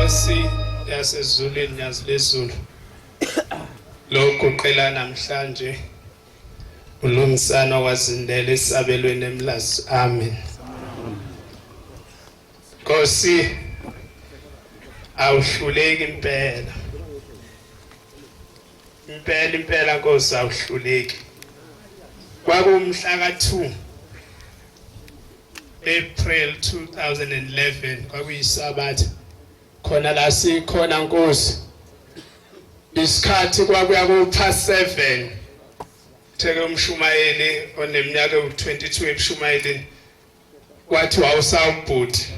Inkosi yasezulwini yazilezulu lokho qela namhlanje ulungisana wazindela esabelweni eMlazi. Amen. Nkosi awuhluleki impela. Impela Nkosi awuhluleki. Kwakumhla ka2 April 2011 kwakuyisabatha khona la sikhona Nkosi isikhathi kwakuya ku7 theke umshumayeli oneminyaka u22 emshumayelini wathi wawusawubhuti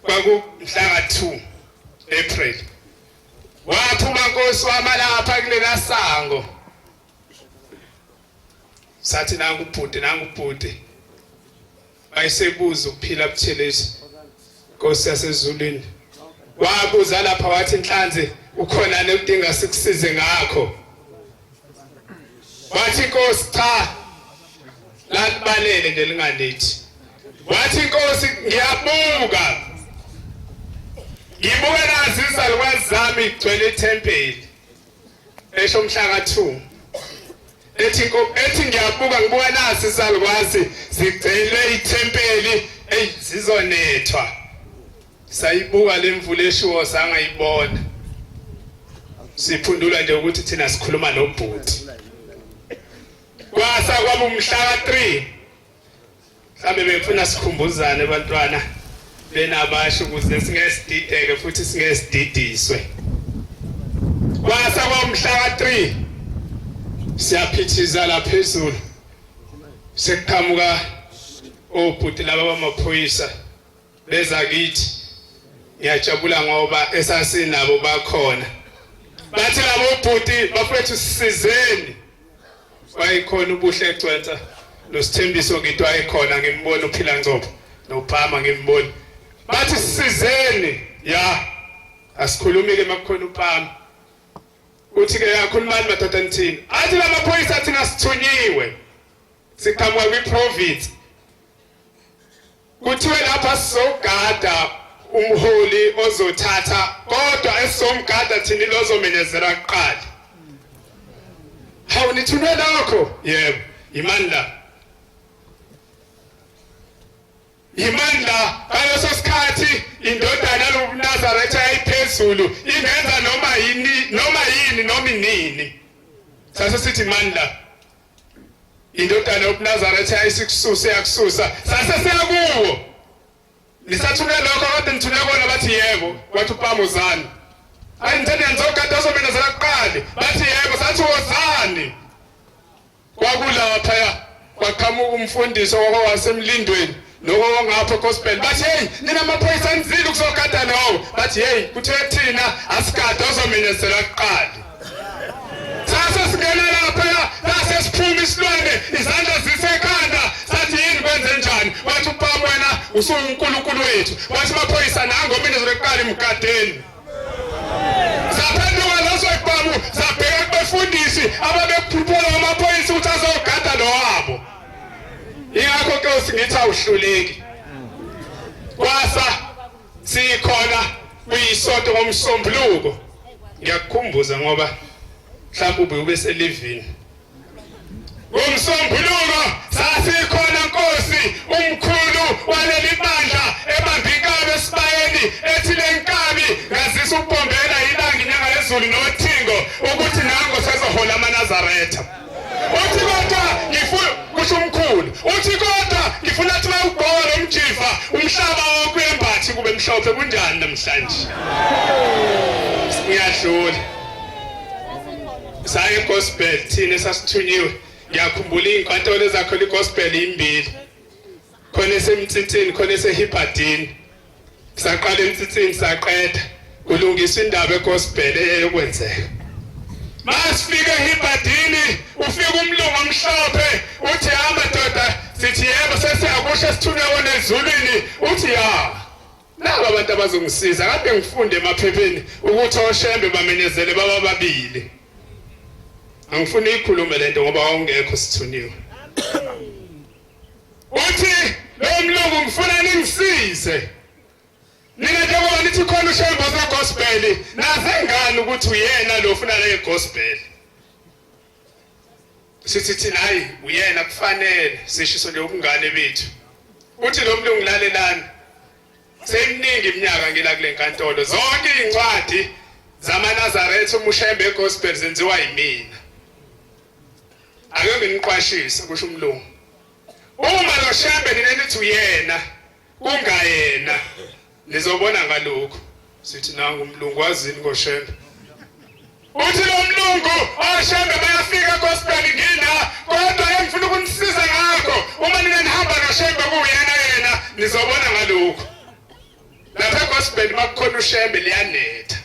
kwakumhla ka2 April waphuma Nkosi wama lapha kulela sango sathi nangu ubhuti bayisebuza ukuphila Buthelezi Nkosi yasezulwini wabuza lapha wathi Nhlanzi ukhona nedinga sikusize ngakho wathi Nkosi cha lalibalele nje linganithi wathi Nkosi ngiyabuka nazi izalukwazi zami igcwele ithempeli esho mhla ka2 ethi ngiyabuka ngibuka nazi izalukwazi zigcwele ithempeli zizonethwa sayibuka lemvula eshiwo sangayibona siphundula nje ukuthi thina sikhuluma nobhuti kwasa kwaba umhla ka3 mhlambe befuna sikhumbuzane abantwana benabasho ukuze singesidideke futhi singesididiswe kwasa kwaba umhla ka3 siyaphithiza la phezulu sekuqhamuka obhuti laba bamaphoyisa beza kithi ngiyajabula ngoba esasinabo bakhona bathi labo bhuti bafethu sisizeni wayikhona ubuhle egcwensa nosithembiso ngithi wayikhona ngimbona uphila Ngcobo noPhama ngimbona bathi sisizeni ya asikhulumi ke makukhona uPhama uthi ke yakhulumani madoda nithini athi lamaphoyisa thina sithunyiwe siqhamuka kwiprovince kuthiwe lapha sizogada umholi ozothatha kodwa esomgada thini lozomenezela kuqala hawu nithunwe lokho yebo imandla ngaleso sikhathi indodana loNazaretha yayiphezulu ingenza noma inini sase sithi imandla indodana loNazaretha yayisikususa yakususa sase siyakuwo nisathule lokho kade nithule kona bathi yebo wathi uPhama uzani ayithanda ngizogada ozomenezela kuqala bathi yebo sathi wozani kwakulapha kwaqhamuka umfundisi wasemlindweni lokho ngapha gospel bathi hey nina amaphoyisa nizile ukuzogada lowo bathi hey kuthe thina asigada ozomenezela kuqala sasa singena lapha sase siphuma isilwane izandla zisekhanda sathi yini kwenze njani wathi uPhama wena usunkulunkulu wethu wathi amaphoyisa nango menezela kuqala imgadeni zaphenduka laso iPhama zabheka kubefundisi ababekuphuphula amaphoyisa ukuthi azogada lo wabo ingakho Nkosi ngithi awuhluleki kwasa sikhona kuyisonto ngomsombuluko ngiyakukhumbuza ngoba mhlawumbe ube selivini ngomsombuluko sasikhona Nkosi umkhulu waleli bandla ebambikabe esibayeni ethi lenkabi ngazisa ukubombela ilanga inyanga lezulu nothingo ukuthi nango sezohola amaNazaretha uthi kodwa ngifuna kusho umkhulu uthi kodwa ngifuna ukuthi bayugqoka lomjiva umhlaba wonke embathi kube mhlophe kunjani namhlanje ngiyadlula saye gospel thina sasithunyiwe ngiyakhumbula inkantolo zakho legospel imbili khona esemtsitsini khona eseHibhadini saqala emtsitsini saqeda kulungiswa indaba egospel eyokwenzeka masifike eHibhadini ufika umlungu omhlophe uthi amadoda sithi yebo sesiyakusho sithunywe wona ezulwini uthi ya laba abantu abazongisiza kade ngifunde emaphepheni ukuthi oshembe bamenyezele bababili angifuni ikhulume lento ngoba awungekho sithuniwe uthi lo mlungu ngifuna ningisize nina njengoba nithi khona gospel nazengani ukuthi uyena lo ufuna le gospel sithi thina hayi uyena kufanele sishiso nje ubungane bethu uthi lo mlungu lalelana seminingi iminyaka ngila kule nkantolo zonke incwadi zamaNazaretha umushembe gospel zenziwa yimina ake nginiqwashise kusho umlungu uma lo shembe ninelithi uyena kungayena nizobona ngalokho sithi nangu umlungu wazini ngoshembe uthi lo mlungu oshembe bayafika gospel ngina kodwa engifuna ukunisiza ngakho uma ninihamba noshembe kuyena yena nizobona ngalokho lapha gospel makukhona ushembe liyanetha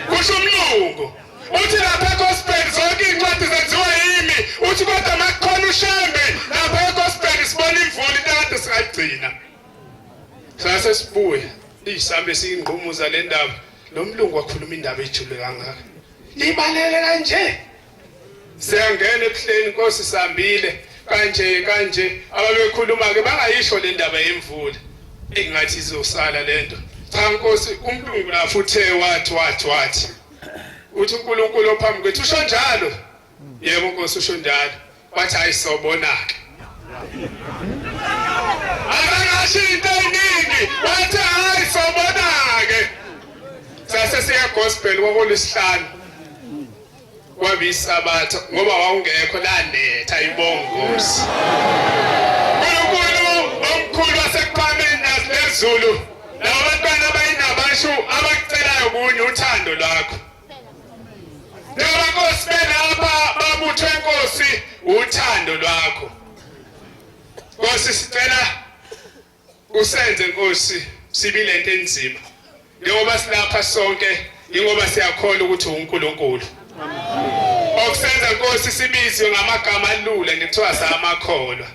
kusho umlungu uthi lapha gospel zonke incwadi zenziwa yimi uthi kodwa makukhona ushembe lapha gospel sibona imvula into singayigcina sase sibuye isambe singqumuza le ndaba lo mlungu wakhuluma indaba ejule kangaka libalele kanje siyangena ebuhleni Nkosi sambile kanje ababekhuluma ke bangayisho le ndaba yemvula engathi izosala lento cha Nkosi umlungu la futhe wathi uthi uNkulunkulu ophambi kwethu usho njalo yebo Nkosi usho njalo wathi ayisobona ke akangashinto iningi wathi ayisobona ke sase siya gospel kwakuLwesihlanu kwabisabatha ngoba wawungekho lanetha ibonga Nkosi uNkulunkulu omkhulu wasekuphambili naseZulu laba bantwana abayinabashu abakucelayo kunye uthando lwakho laba Nkosi belapha babuthwe Nkosi uthando lwakho Nkosi sicela usenze Nkosi sibile into enzima njengoba silapha sonke ingoba siyakholwa ukuthi uNkulunkulu okusenza Nkosi sibizwe ngamagama alula ngithiwa samakholwa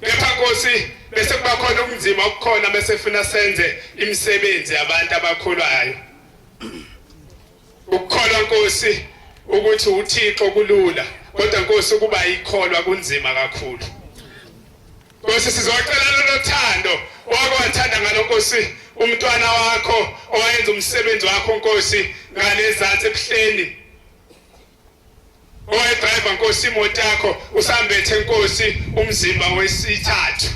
kepha Nkosi bese kuba khona ubunzima okukhona bese funa senze imisebenzi yabantu abakholwayo ukukholwa Nkosi ukuthi uThixo kulula kodwa Nkosi kuba ikholwa kunzima kakhulu Nkosi sizocela lothando wakwathanda ngalo Nkosi umntwana wakho owenza umsebenzi wakho Nkosi ngalezathu ebuhleni driver Nkosi imoto yakho usambethe Nkosi umzimba wesithathu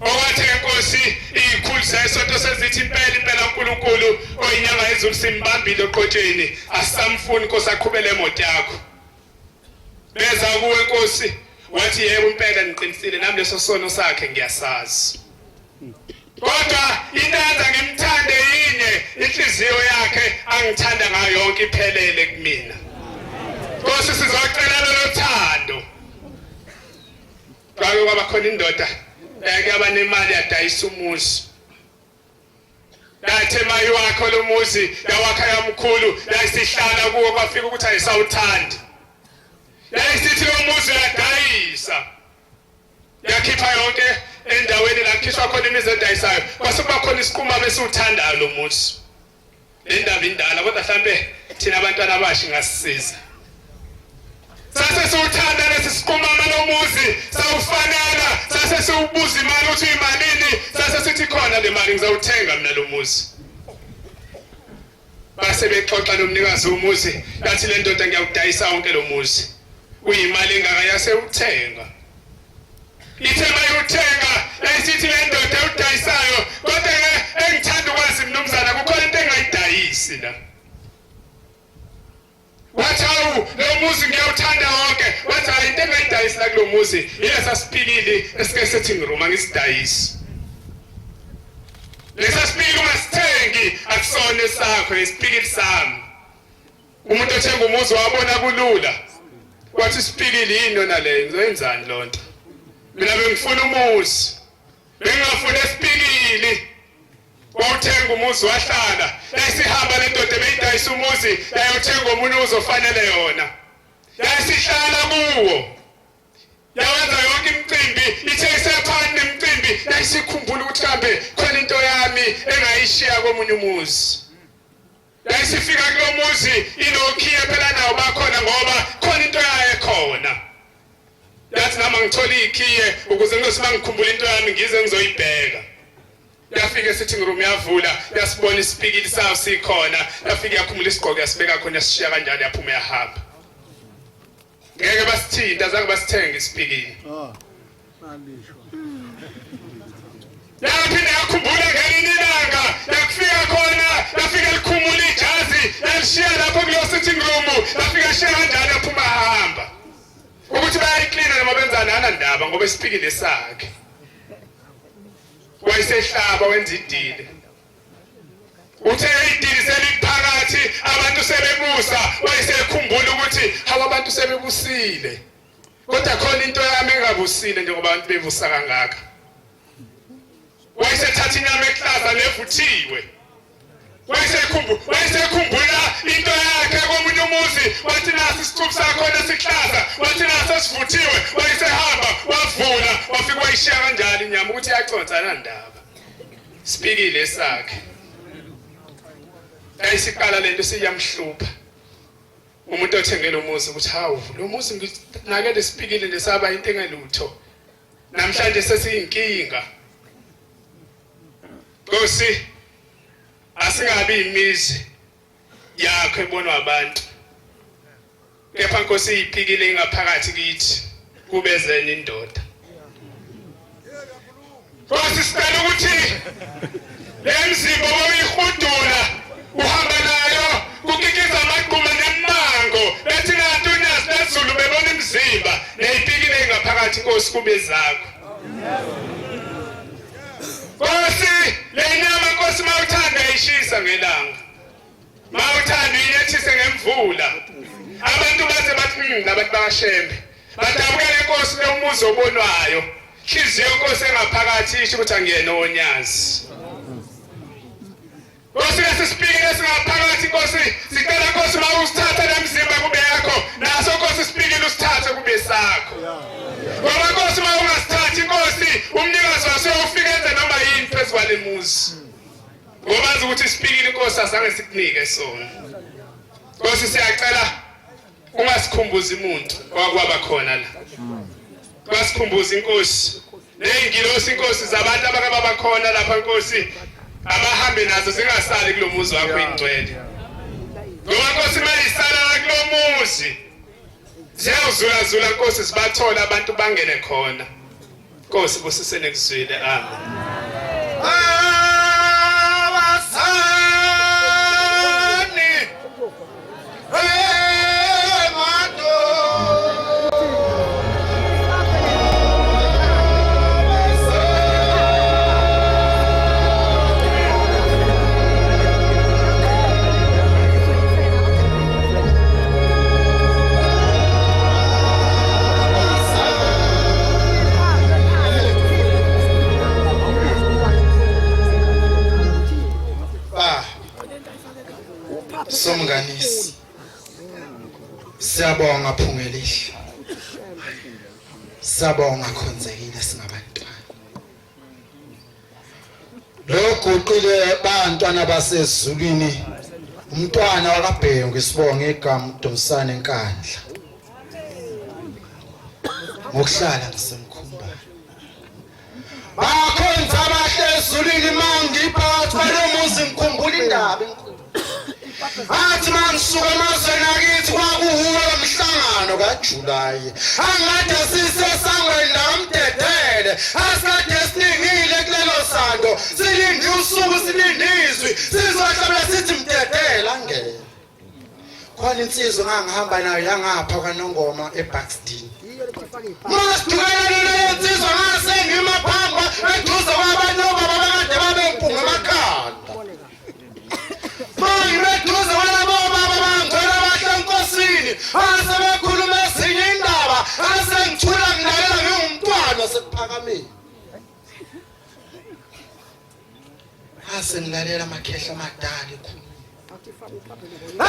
owathi Nkosi ikhulu sesonto sezithi impela uNkulunkulu oyinyanga yezulu simbambile oqotsheni asamfuni Nkosi aqhubele emoto yakho beza kuwe Nkosi wathi yebo impela niqinisile nami leso sono sakhe ngiyasazi kodwa indaza ngimthande yinye inhliziyo yakhe angithanda ngayo yonke iphelele kumina Nkosi sizocela lothando kwabe kwaba khona indoda yake abanemali yadayisa umuzi yathe mayi wakho lo muzi yawakha yamkhulu yasihlala kuwo kwafika ukuthi ayisawuthandi yayisithi lo muzi yadayisa yakhipha yonke endaweni la khishwa khona imizi edayisayo kwase kuba khona isikhuma besuthandayo lo muzi le ndaba indala kodwa mhlambe thina abantwana abashi ngasisiza sase siwuthanda lesi sikhuma lo muzi sawufanela sase siwubuza imali uthi imalini sase sithi khona le mali ngizawuthenga mina lo muzi base bexoxa nomnikazi womuzi yathi le ndoda ngiyawudayisa wonke lo muzi uyimali engaka yasewuthenga ithema yothenga ayisithi le ndoda udayisayo kodwa engithanda ukwazi mnumzana kukhona into engayidayisi la wathi lo muzi ngiyawuthanda wonke wathi hayi into engayidayisi la kulo muzi yesa sipilili esike sethi ngiroma ngisidayisi lesa sipilili ungasithengi akusone sakho isipilili sami umuntu othenga umuzi wabona kulula wathi isipilili yini naleyo ngizoyenzani lonto mina bengifuna umuzi bengafuna isipilili wawuthenga umuzi wahlala yayisihamba le ndoda beyidayisa umuzi yayothenga omunye uzofanele yona yayisihlala kuwo yawenza yonke imicimbi ithe isephani nemicimbi yayisikhumbula ukuthi kambe khona into yami engayishiya komunye umuzi yayisifika kulo muzi inokhiye phela nawo bakhona ngoba khona into yayo ekhona yathi nami ngithola ikhiye ukuze ngizosibangikhumbula into yami ngize ngizoyibheka yafika sitting room yavula yasibona isipikili sawo sikhona yafika yakhumula isigqoko yasibeka khona yasishiya kanjalo yaphuma yahamba ngeke basithinta azange basithenga isipikili yaphinda yakhumbula ngelinye ilanga yakufika khona yafika likhumula ijazi yalishiya lapho kulo sitting room yafika yashiya kanjalo yaphuma yahamba ukuthi bayayiklina noma benzana anandaba ngoba isipikile sakhe wayesehlaba wenza idile uthe idile seliphakathi abantu sebebusa wayesekhumbula ukuthi hawa abantu sebebusile kodwa khona into yami engabusile njengoba abantu bevusa kangaka wayesethatha inyama ehlaza nevuthiwe wayesekhumbula into yakhe komunye umuzi wathi nasi isicuphu sakhona sihlaza wathi nasi sivuthiwe wayesehamba wavula wafika wayishiya kanjalo inyama ukuthi yacontsana ndaba sipikile sakhe ayisiqala lento siyamhlupha umuntu othengele umuzi ukuthi hawu lo muzi nginakele sipikile lesaba into engelutho namhlanje sesiyinkinga Nkosi asingabi imizi yakho ebonwa abantu kepha Nkosi iphikile ngaphakathi kithi kube zenye indoda Nkosi sicela ukuthi lemzimba oyihudula uhamba nayo kukikiza amagquma nemango bethi nantunyasi lezulu bebona imzimba neyiphikile ngaphakathi Nkosi kube zakho Nkosi lenyama Nkosi mawuthanda ishisa ngelanga mawuthanda inethise ngemvula abantu baze bathi labantu bashembe badabukele Nkosi lomuzi obonwayo hliziyo Nkosi engaphakathi isho ukuthi angiyena onyazi Nkosi lesipikile singaphakathi Nkosi sicela Nkosi mawusithatha lemzimba kube yakho naso Nkosi sipikile usithathe kube sakho ngoba Nkosi mawungasithathi Nkosi umnikazi waseyofika enze noma yini phezu kwalemuzi ngoba azi ukuthi sipikile Nkosi asange sikunike sona Nkosi siyacela ungasikhumbuzi umuntu okwaba khona la ungasikhumbuzi Nkosi neyingilosi Nkosi zabantu abakaba khona lapha Nkosi abahambe nazo zingasali kulomuzi wakho ingcwele ngoba Nkosi mayisala kulomuzi ziyazula Nkosi sibathola abantu bangene khona Nkosi busisene kuzwile amen Somnganisi siyabonga Phungelile siyabonga Khonzekile singabantwana loguqile bantwana basezulwini umntwana wakaBhengu isibonga igama uDomsane Nkandla ngokuhlala ngisemkhumbula bakhonza abahle ezulwini mangiphathi kwalomuzi ngikhumbula indaba athi mangisuka emazweni akithi kwakuhuwa umhlangano kaJulayi angade sisesangweni laMdedele asikade siningile kulelo sando silindi usuku silindi izwi sizohlala sithi Mdedele angene khona insizwe ngangihamba nayo yangapha kwaNongoma eBuxton masidukana leyo insizwe ngasengima phamba eduze kwabantu abakade babempunga amakhanda Mayireduze walabo baba bangcwele abahle enkosini asebekhuluma ezinye indaba asengithula ngilalela ngingumntwana sekuphakameni asengilalela amakhehla amadala ekhulu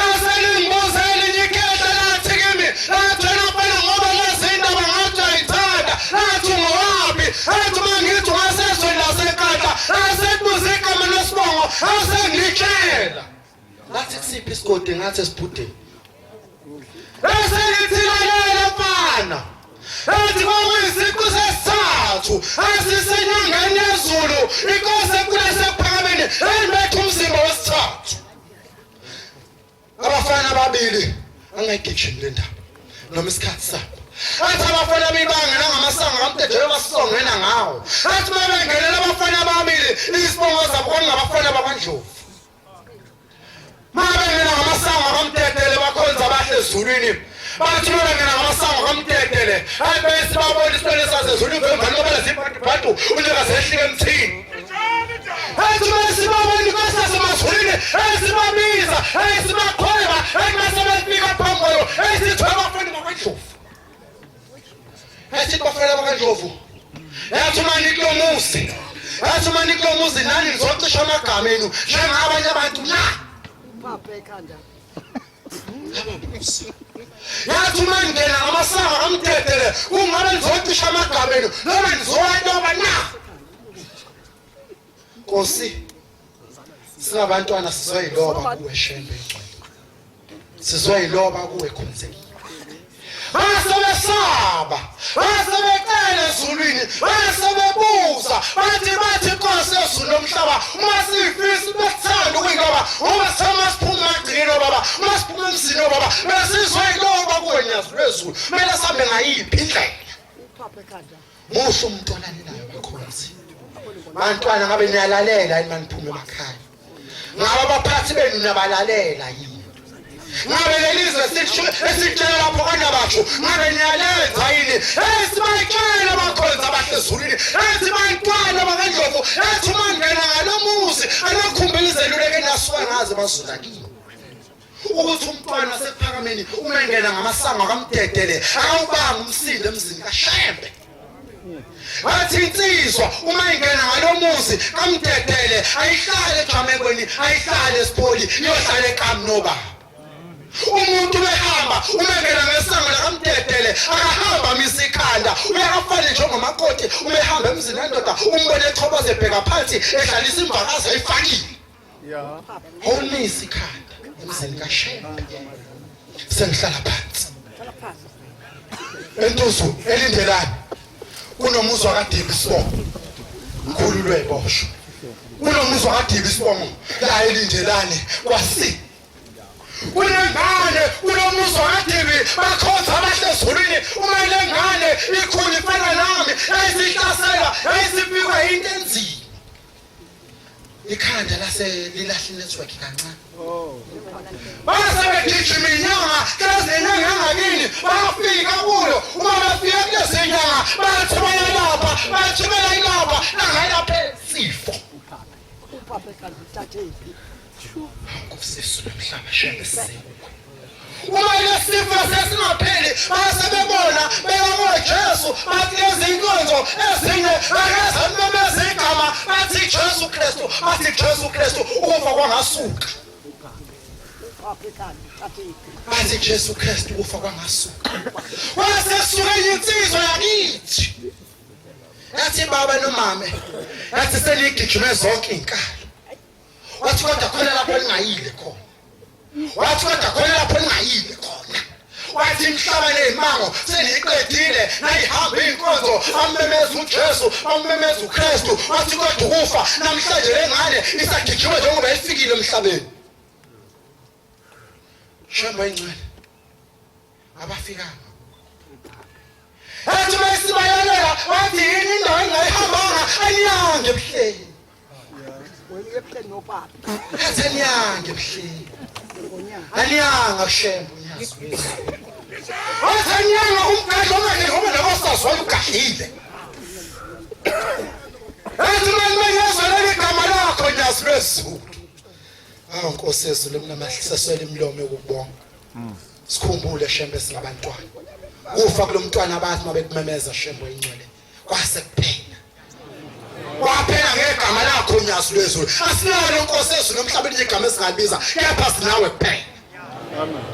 asengibuza elinye ikhehla lathi kimi lathi wena phela ngoba lezi indaba ngathi ayithanda lathi ungowaphi athi mangithi ungasezweni laseNkandla asebuza igama lesibongo asengikela Lathi kusiphi isigodi ngathi esibhudeni. Bese ngithilalela mfana. Ethi kwakuyisiqu sesithathu asisenyangeni yezulu inkosi ekulase kuphakameni enibetha umzimba wesithathu. Abafana ababili angayigijimi le ndaba noma isikhathi sabo. Athi abafana bebangena ngamasango kaMtejela basongena ngawo. Athi mabengenela abafana ababili isibongo zabo kwangabafana bakwaNdlovu. Mabengena ngamasango kaMtetele bakhonza bahle ezulwini. Bathi mabengena ngamasango kaMtetele ayibese babona isibone sasezulwini vemvani ngoba lezibhatu unyaka zehlike emthini. Athi masibabona inkosi yasemazulwini esibabiza esibakhweba emasebefika phambili esithiwa abafana bakwaNdlovu. Ethi bafana bakwaNdlovu yathi maniklomuzi yathi maniklomuzi nani nizocisha amagama enu njengabanye abantu na yathi mangena ngamasango kaMtetele kungabe nizocisha amagama enu noma nizowantoba na. Nkosi singabantwana sizoyiloba kuwe Shembe sizoyiloba kuwe Khonzekile. Basebesaba basebecela ezulwini basebebuza bathi inkosi yezulu nomhlaba masifisa bethanda ukuyiloba uma samaphuma agcino baba masiphuma emzini baba besizoyiloba kuwe nyazi lwezulu mele sambe ngayiphi indlela. Muhle umntwana ninayo bakhonzi bantwana ngabe niyalalela yini maniphume emakhaya ngabe abaphathi benu nabalalela yini ngabe lelizwe esitshela lapho kanabatho ngabe niyalenza yini esibayitshela bakhonza abahle ezulwini esibantwana bakwaNdlovu ethi mangena ngalomuzi anakhumbula izeluleko enasuka ngaze basuka kini ukuthi umntwana sekuphakameni uma engena ngamasango kaMtetele akawubanga umsindo emzini kaShembe. Bathi insizwa uma ingena ngalomuzi kaMtetele ayihlale eJamekweni ayihlale eSipoli iyohlala eKamnoba. Umuntu behamba uma engena ngesango lakaMtetele akahamba misikhanda uyakafana njengomakoti uma ehamba emzini wendoda umbone echoboza ebheka phansi ehlalisa imvakazi ayifakile. Awumisi ikhanda emzini kaShembe. Sengihlala phansi entuzu elindelani kunomuzwa kaDibi Sibongo Nkhululwe Bosho kunomuzwa kaDibi Sibongo la elindelane kwasi kunengane kunomuzwa kaDibi bakhonza abahle ezulwini uma lengane ikhulu ifana nami esihlasela esifikwe into enzima ikhanda lase lilahle network kancane. Basebegijima inyanga kazenyanga yangakini bafika kuyo uma bafika kulezi nyanga bathumela lapha bathumela ilapha nangayilapha sifo Nkosi nomhlaba Shembe sisiko uma lesifo sesingapheli basebebona beka Jesu bathi lezi inkonzo ezinye akazanimemeza igama bathi Jesu Kristu bathi Jesu Kristu ukufa kwangasuka bathi Jesu Kristu ukufa kwangasuka wasesuka insizwa yakithi yathi baba nomama yathi senigijime zonke inkalo wathi kodwa khona lapho ningayile khona wathi kodwa khona lapho ningayile khona wathi imhlaba nezimango seniyiqedile nayihambe inkonzo amemeza uJesu amemeza uKristu wathi kodwa ukufa namhlanje lengane isagijima njengoba ifikile emhlabeni. Shembe incane abafikanga athi masibayalela wathi yini indawo engayihambanga anyange ebuhleni ebuhleni nopapa athi anyange ebuhleni anyanga Shembe unyazi wathi anyanga umgaqo ongeke ngoba nakosazwa ugahile athi maniyazwela igama lakho nyazi lwezulu. Nkosi yezulu kunamahlisesela imlomo yokubonga sikhumbule Shembe singabantwana kufa kulomntwana abathi mabekumemeza Shembe ingcwele kwase kuphela kwaphela ngegama lakho nyazi lwezulu asinalo Nkosi yezulu emhlabeni igama esingabiza kepha sinawe kuphela. Amen.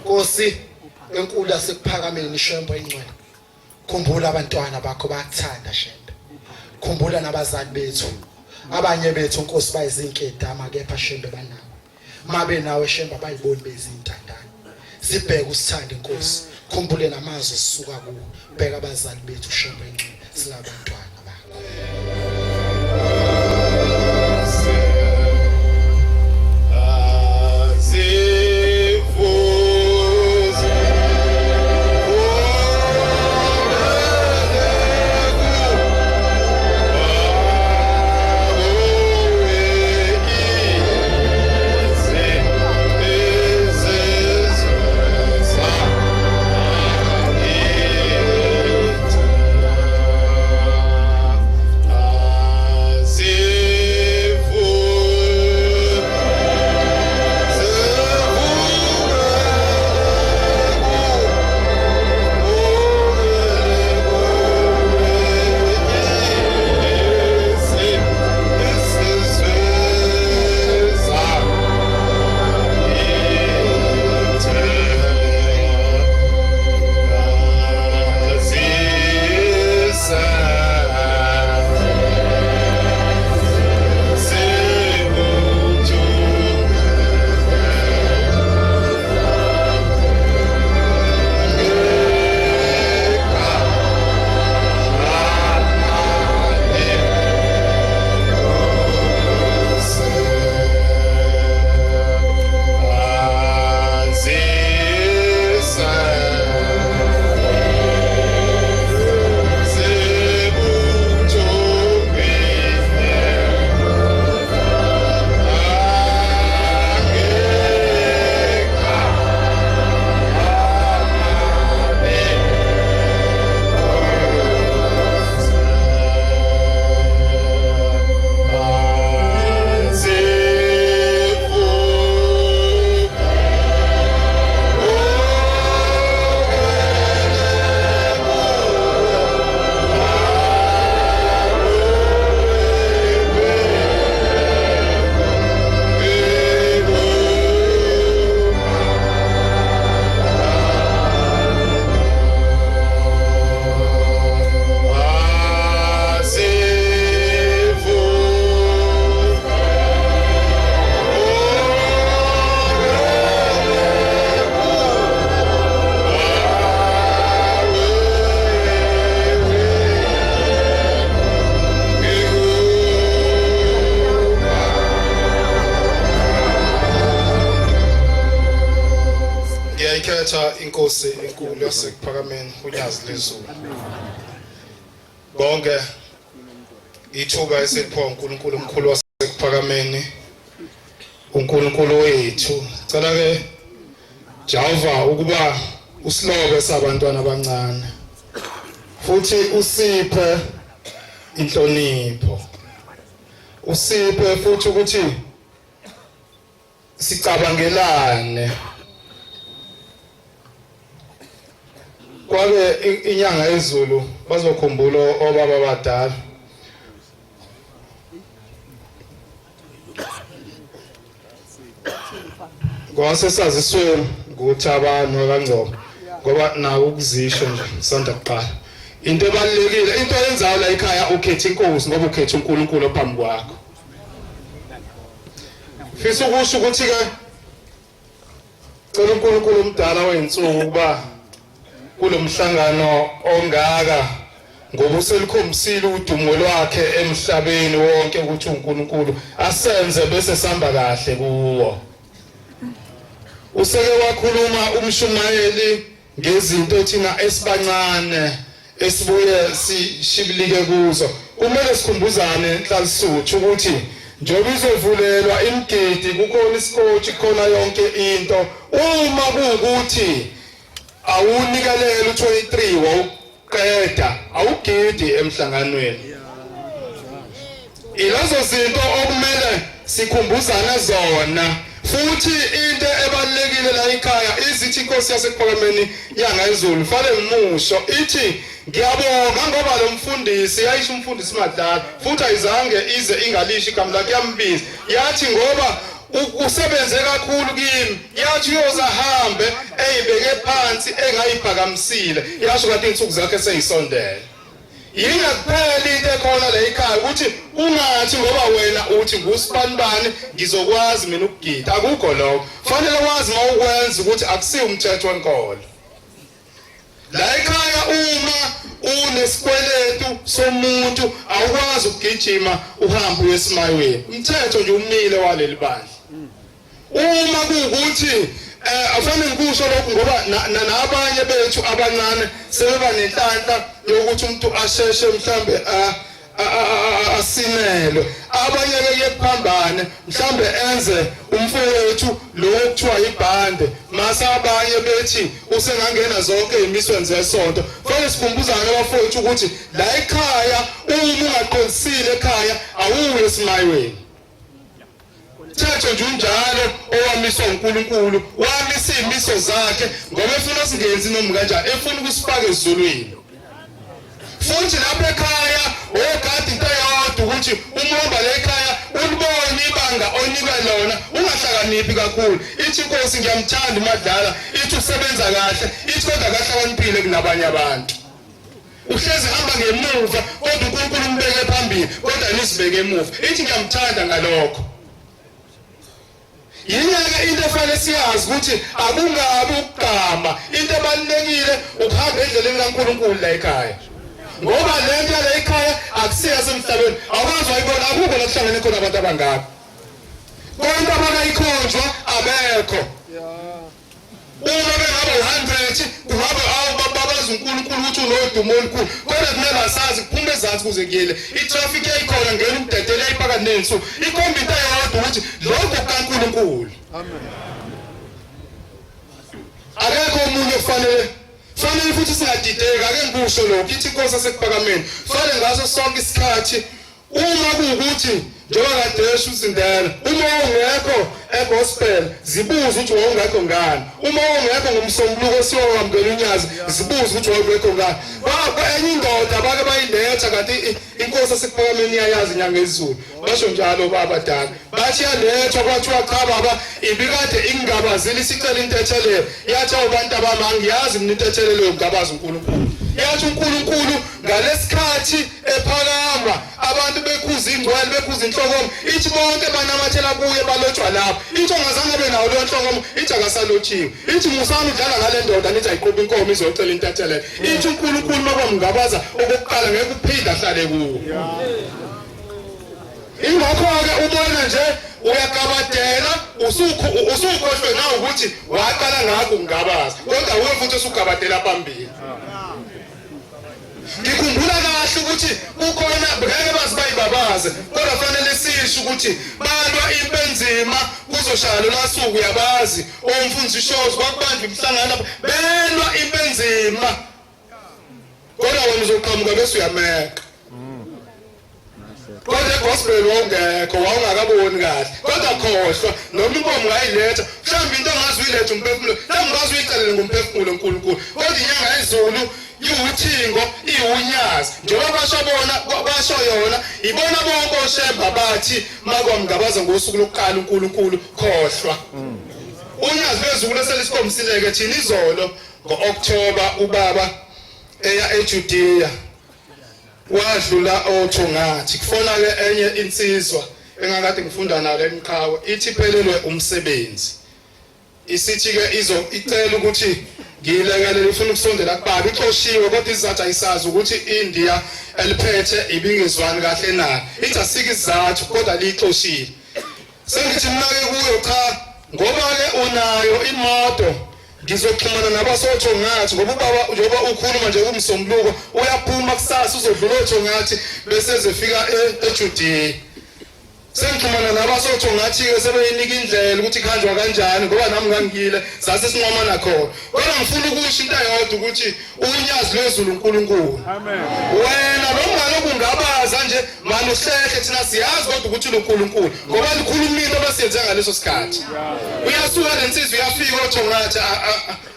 Nkosi enkulu asekuphakameni Shembe ingcwele khumbula abantwana bakho bayakuthanda Shembe khumbula nabazali bethu abanye bethu Nkosi bayizinketama kepha Shembe banawe mabe nawe Shembe bayiboni bezintandane sibheke usithanda inkosi khumbule namazwi sisuka kuwo bheka abazali bethu ushobhenqe singabantwana bakho inkosi enkulu yasekuphakameni unyazi lezulu bonke ithuba eseliphiwa uNkulunkulu omkhulu wasekuphakameni uNkulunkulu wethu cela ke Jehova ukuba usilobe sabantwana abancane futhi usiphe inhlonipho usiphe futhi ukuthi sicabangelane kwabe inyanga ezulu bazokhumbula obaba abadala kwasesaziswe nguThabani kaNgcobo ngoba nawo ukuzisho nje sanda kuqala into ebalekile into eyenzayo la ekhaya ukhetha inkosi ngoba ukhetha uNkulunkulu ophambi kwakho fisa ukusho ukuthi ke cela uNkulunkulu umdala weinsuku ukuba kulomhlangano ongaka ngoba uselikhombisile udumo lwakhe emhlabeni wonke ukuthi uNkulunkulu asenze bese samba kahle kuwo useke wakhuluma umshumayeli ngezinto thina esibancane esibuye sishibilike kuzo kumele sikhumbuzane enhlasuthu ukuthi njengoba izovulelwa imigidi kukhona isikotshi khona yonke into uma kuukuthi awunikelele u23 wawuqeda awugidi emhlanganweni ilazo zinto okumele sikhumbuzane zona futhi into ebalekile la ekhaya izithi inkosi yasekuphakameni yanga ezulu fanele ngimusho ithi ngiyabonga ngoba lo mfundisi yayisho umfundisi Madlala futhi ayizange ize ingalisho igama lakhe yambiza yathi ngoba usebenze kakhulu kimi yathi uyoza hambe eyibeke phansi engayiphakamisile yasho kanti insuku zakhe seyisondele Yingakuphela into ekhona la ekhaya ukuthi ungathi ngoba wena uthi ngusibanibani ngizokwazi mina ukugida. Akukho lokho. Kufanele wazi mawukwenza ukuthi akusiyo umthetho wenkolo. La ekhaya uma unesikweletu somuntu awukwazi ukugijima uhambe uyesimayweni. Umthetho nje umile waleli bandla. Uma kuukuthi afanele ngikusho lokho ngoba nabanye bethu abancane sebeba nenhlanhla yokuthi umuntu asheshe mhlambe asinelwe. Abanye ke kuphambane mhlambe enze umfowethu lo okuthiwa ibhande mase abanye bethi usengangena zonke imisweni zesonto. Kufanele sikhumbuzane abafowethu ukuthi la ekhaya uma ungaqondisile ekhaya awuye esimayweni. Thatho nje unjalo owamiswa uNkulunkulu wamisa imiso zakhe ngoba efuna singenzi noma kanjani efuna ukusifaka ezulwini. Futhi lapha ekhaya ogadi into yodwa ukuthi umhomba la ekhaya ulibone ibanga onika lona ungahlakaniphi kakhulu. Ithi Nkosi ngiyamthanda uMadlala, ithi usebenza kahle, ithi kodwa kahlakaniphile kunabanye abantu. Uhlezi hamba ngemuva kodwa uNkulunkulu umbeke phambili kodwa nisibeke emuva. Ithi ngiyamthanda ngalokho. Yinyaka into efanele siyazi ukuthi akungabi ukugama. Into ebalulekile ukuhamba endleleni kaNkulunkulu la ekhaya. Ngoba le nto la ekhaya akusiya semhlabeni. Awukwazi wayibona akukho la kuhlangene khona abantu abangaka. Konke abakayikhonjwa abekho. Uma bengabe 100 kungabe ababaza uNkulunkulu ukuthi unodumo olukhulu. Kodwa kumele asazi kuphume ezantsi kuze kuyele. I-traffic yayikhona ngena umdedele yayiphakathi nensuku. Ikhomba into eyodwa ukuthi lokho kukaNkulunkulu. Amen. Akekho umuntu ofanele futhi singadideki. Ake ngikusho lokho ithi Inkosi asekuphakameni. Fanele ngaso sonke isikhathi uma kuukuthi njengoba kade esho uSindela uma ungekho egospel zibuza ukuthi wawungekho ngani. Uma ungekho ngomsombuluko siyokwamukela unyazi zibuza ukuthi wawungekho ngani. Enye indoda bake bayiletha kanti Inkosi asekuphakameni iyayazi inyanga ezulu. Basho njalo babadala bathi yalethwa kwathiwa cha baba ibikade ingabazile isicela intethelelo. Yathi abantu abamangiyazi mina intethelelo yokugabaza uNkulunkulu. Yathi uNkulunkulu ngalesikhathi ephakama abantu bekhuza ingcwele bekhuza inhlokomo ithi bonke banamathela kuye balotshwa lapho. Ithi ongazange benawo lo nhlokomo ithi akasalothiwe. Ithi musana udlala ngale ndoda nithi ayiqhubha inkomo izocela intethelelo. Ithi uNkulunkulu makwamngabaza okokuqala ngeke uphinda ahlale kuwo. Ingakho-ke ubona nje uyagabadela usukhohlwe nawe ukuthi waqala ngakho ungabaza kodwa uwe futhi usugabadela phambili. Ngikhumbula kahle ukuthi kukhona ngeke bazibayibabaze kodwa fanele sisho ukuthi balwa impenzima kuzoshaya lo lasuku yabazi omfundisi ishozi kwakubanjwa imhlangano belwa impenzima kodwa wena uzoqhamuka bese uyameka. Kodwa gospel wongekho wawungakaboni kahle kodwa khohlwa noma inkomo ngayiletha mhlawumbe into ongazi uyiletha umphefumulo mhlawumbe ungazi uyicelele ngomphefumulo uNkulunkulu kodwa inyanga yezulu iwuthingo iwunyazi njengoba basho yona ibona bonke oshemba bathi makwamngabaza ngosuku lokuqala uNkulunkulu khohlwa. Unyazi lwezulu eselisikomsileke thina izolo ngo-October ubaba eya eJudea wadlula othungathi kufona ke enye insizwa engakade ngifunda nayo lemqhawe ithi phelelwe umsebenzi. Isithi ke icela ukuthi ngiyilekelele ifuna ukusondela kubaba ixoshiwe kodwa izathu ayisazi ukuthi India eliphethe ibingezwani kahle nayo. Ithi asike izathu kodwa lixoshile. Sengithi mina ke kuyo cha ngoba ke unayo imoto ngizoxhumana nabasothongathi ngoba ubaba njengoba ukhuluma nje kumsombuluko uyaphuma kusasa uzodlula othongathi bese ezefika eJudea. Sengixhumana nabasothongathi ke sebeyinika indlela ukuthi khanjwa kanjani ngoba nami ngangile sase sinqomana khona. Kodwa ngifuna ukusho into eyodwa ukuthi unyazi lwezulu uNkulunkulu. Amen. Wena noma lokungabaza nje manje uhlehle thina siyazi kodwa ukuthi uNkulunkulu ngoba likhuluma into abasiyenze ngaleso sikhathi. Uyasuka lensizwe uyafika othongathi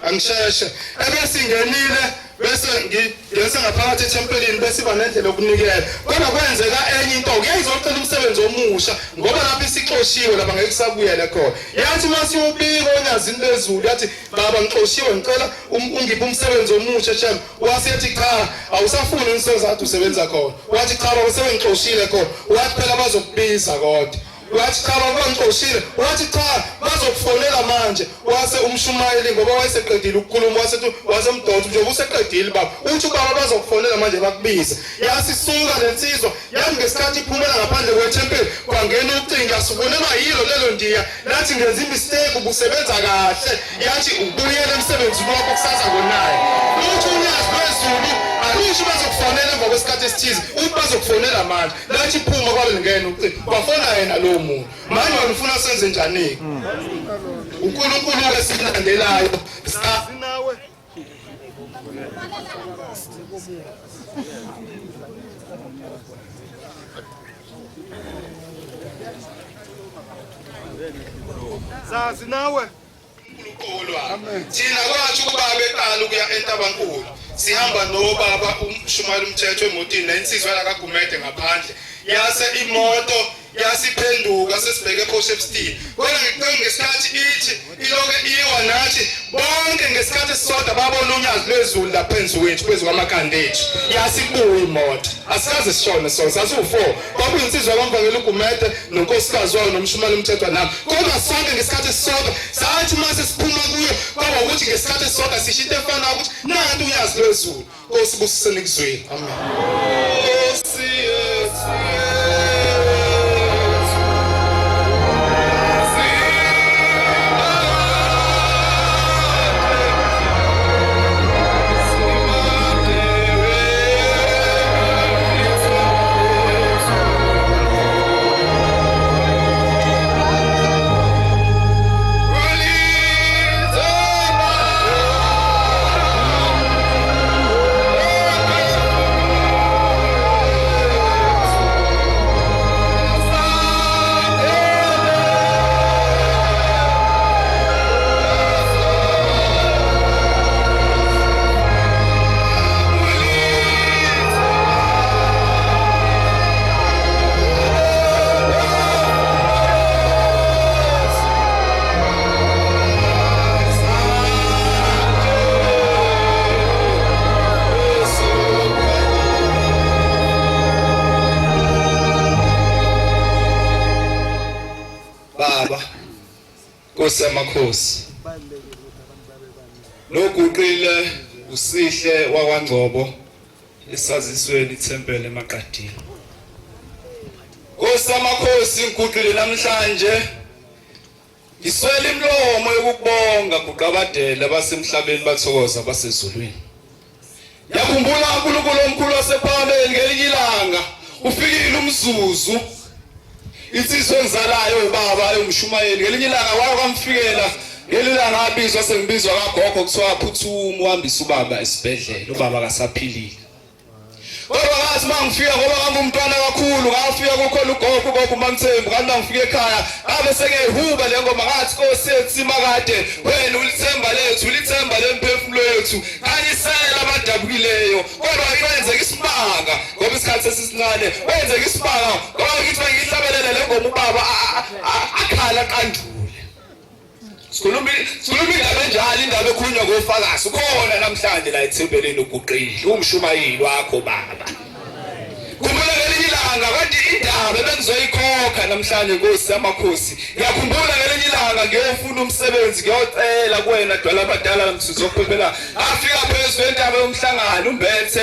angisheshe ebese ingenile bese ngiyese ngaphakathi ethempelini bese iba nendlela yokunikela kodwa kwenzeka enye into uyayizocela umsebenzi omusha ngoba lapho isixoshiwe lapha ngeke kusabuyela khona yathi mase ubika onyazini bezulu yathi baba ngixoshiwe ngicela ungiphe umsebenzi omusha chama wasithi cha awusafuni umsebenzi akade usebenza khona wathi cha baba sebengixoshile khona wathi phela bazokubiza kodwa wathi cha bangixoshile wathi cha bazokufonela manje wase umshumayeli ngoba wayeseqedile ukukhuluma wasemdodo nje useqedile baba uthi baba bazokufonela manje bakubiza yasisuka lensizwa yathi ngesikhathi iphumela ngaphandle kwethempeli kwangena ucinga asubonela yilo lelo ndiya lathi ngenza imistake ubusebenza kahle yathi ubuyele emsebenzini wakho kusasa ngonayo uthi unyazi wezulu alusho bazokufonela emva kwesikhathi esithize uthi bazokufonela manje lathi iphuma kwabe ngene ucinga bafona yena lo muntu manje ufuna senze njani uNkulunkulu esilandelayo nawe sazi nawe thina kwathi ubaba eqala ukuya eNtabankulu sihamba nobaba umshumayeli umthetho emotini nensizwa lakagumede ngaphandle yase imoto yasiphenduka sesibheke ePortshepstone kodwa ngesikhathi ithi iloke iwa nathi bonke ngesikhathi sisodwa babona unyazi lwezulu laphenzu wethu phezu kwamakanda ethu yasibuya imoto asikaze sishone so sasu4 kwakuyinsizwa kwamvangela ugumede nonkosikazi wayo nomshumayeli umthetho nami kodwa sonke ngesikhathi sisodwa sathi mase siphuma kuyo kwaba ukuthi ngesikhathi sisodwa sishite efana ukuthi nanti unyazi lwezulu Nkosibusiseni kuzweni amen Kosamakhosi loguqile usihle wakwaNgcobo esazisweni ithempeli eMaqadini Kosamakhosi ngiguqile namhlanje iswele imlomo yokubonga kuqabadela basemhlabeni bathokoza basezulwini yakhumbula uNkulunkulu omkhulu wasePhalamende ngelinye ilanga ufikile umzuzu insizwe ngizalayo ubaba umshumayeli ngelinye ilanga wakamfikela ngelilanga abizwa sengibizwa kagogo kuthiwa phuthuma uhambisa ubaba esibhedlela ubaba akasaphilile kodwa ngathi mangifika ngoba ngangumntwana kakhulu ngafika kukhona ugogo uMamthembu kanti ngifike ekhaya abe sengehuba le ngoma ngathi Nkosi yethu makade wena ulithemba lethu ulithemba lemphefumulo yethu ayisela abadabukileyo kodwa ikwenzeka isimanga ngoba isikhathi sesisincane wenzeka isimanga ngoba ngithi ngihlabelele le ngoma ubaba akhala qandule sikhuluma indaba enjalo indaba ekhulunywa ngofakazi ukhona namhlanje la ethempelini uguqile umshumayeli wakho baba kumbula ngelinye ilanga kanti indaba bengizoyikhokha namhlanje Nkosi yamakhosi ngiyakhumbula ngelinye ilanga ngiyofuna umsebenzi ngiyocela kuwena dwala abadala ngizokuphephela afika phezulu entaba yomhlangano umbethe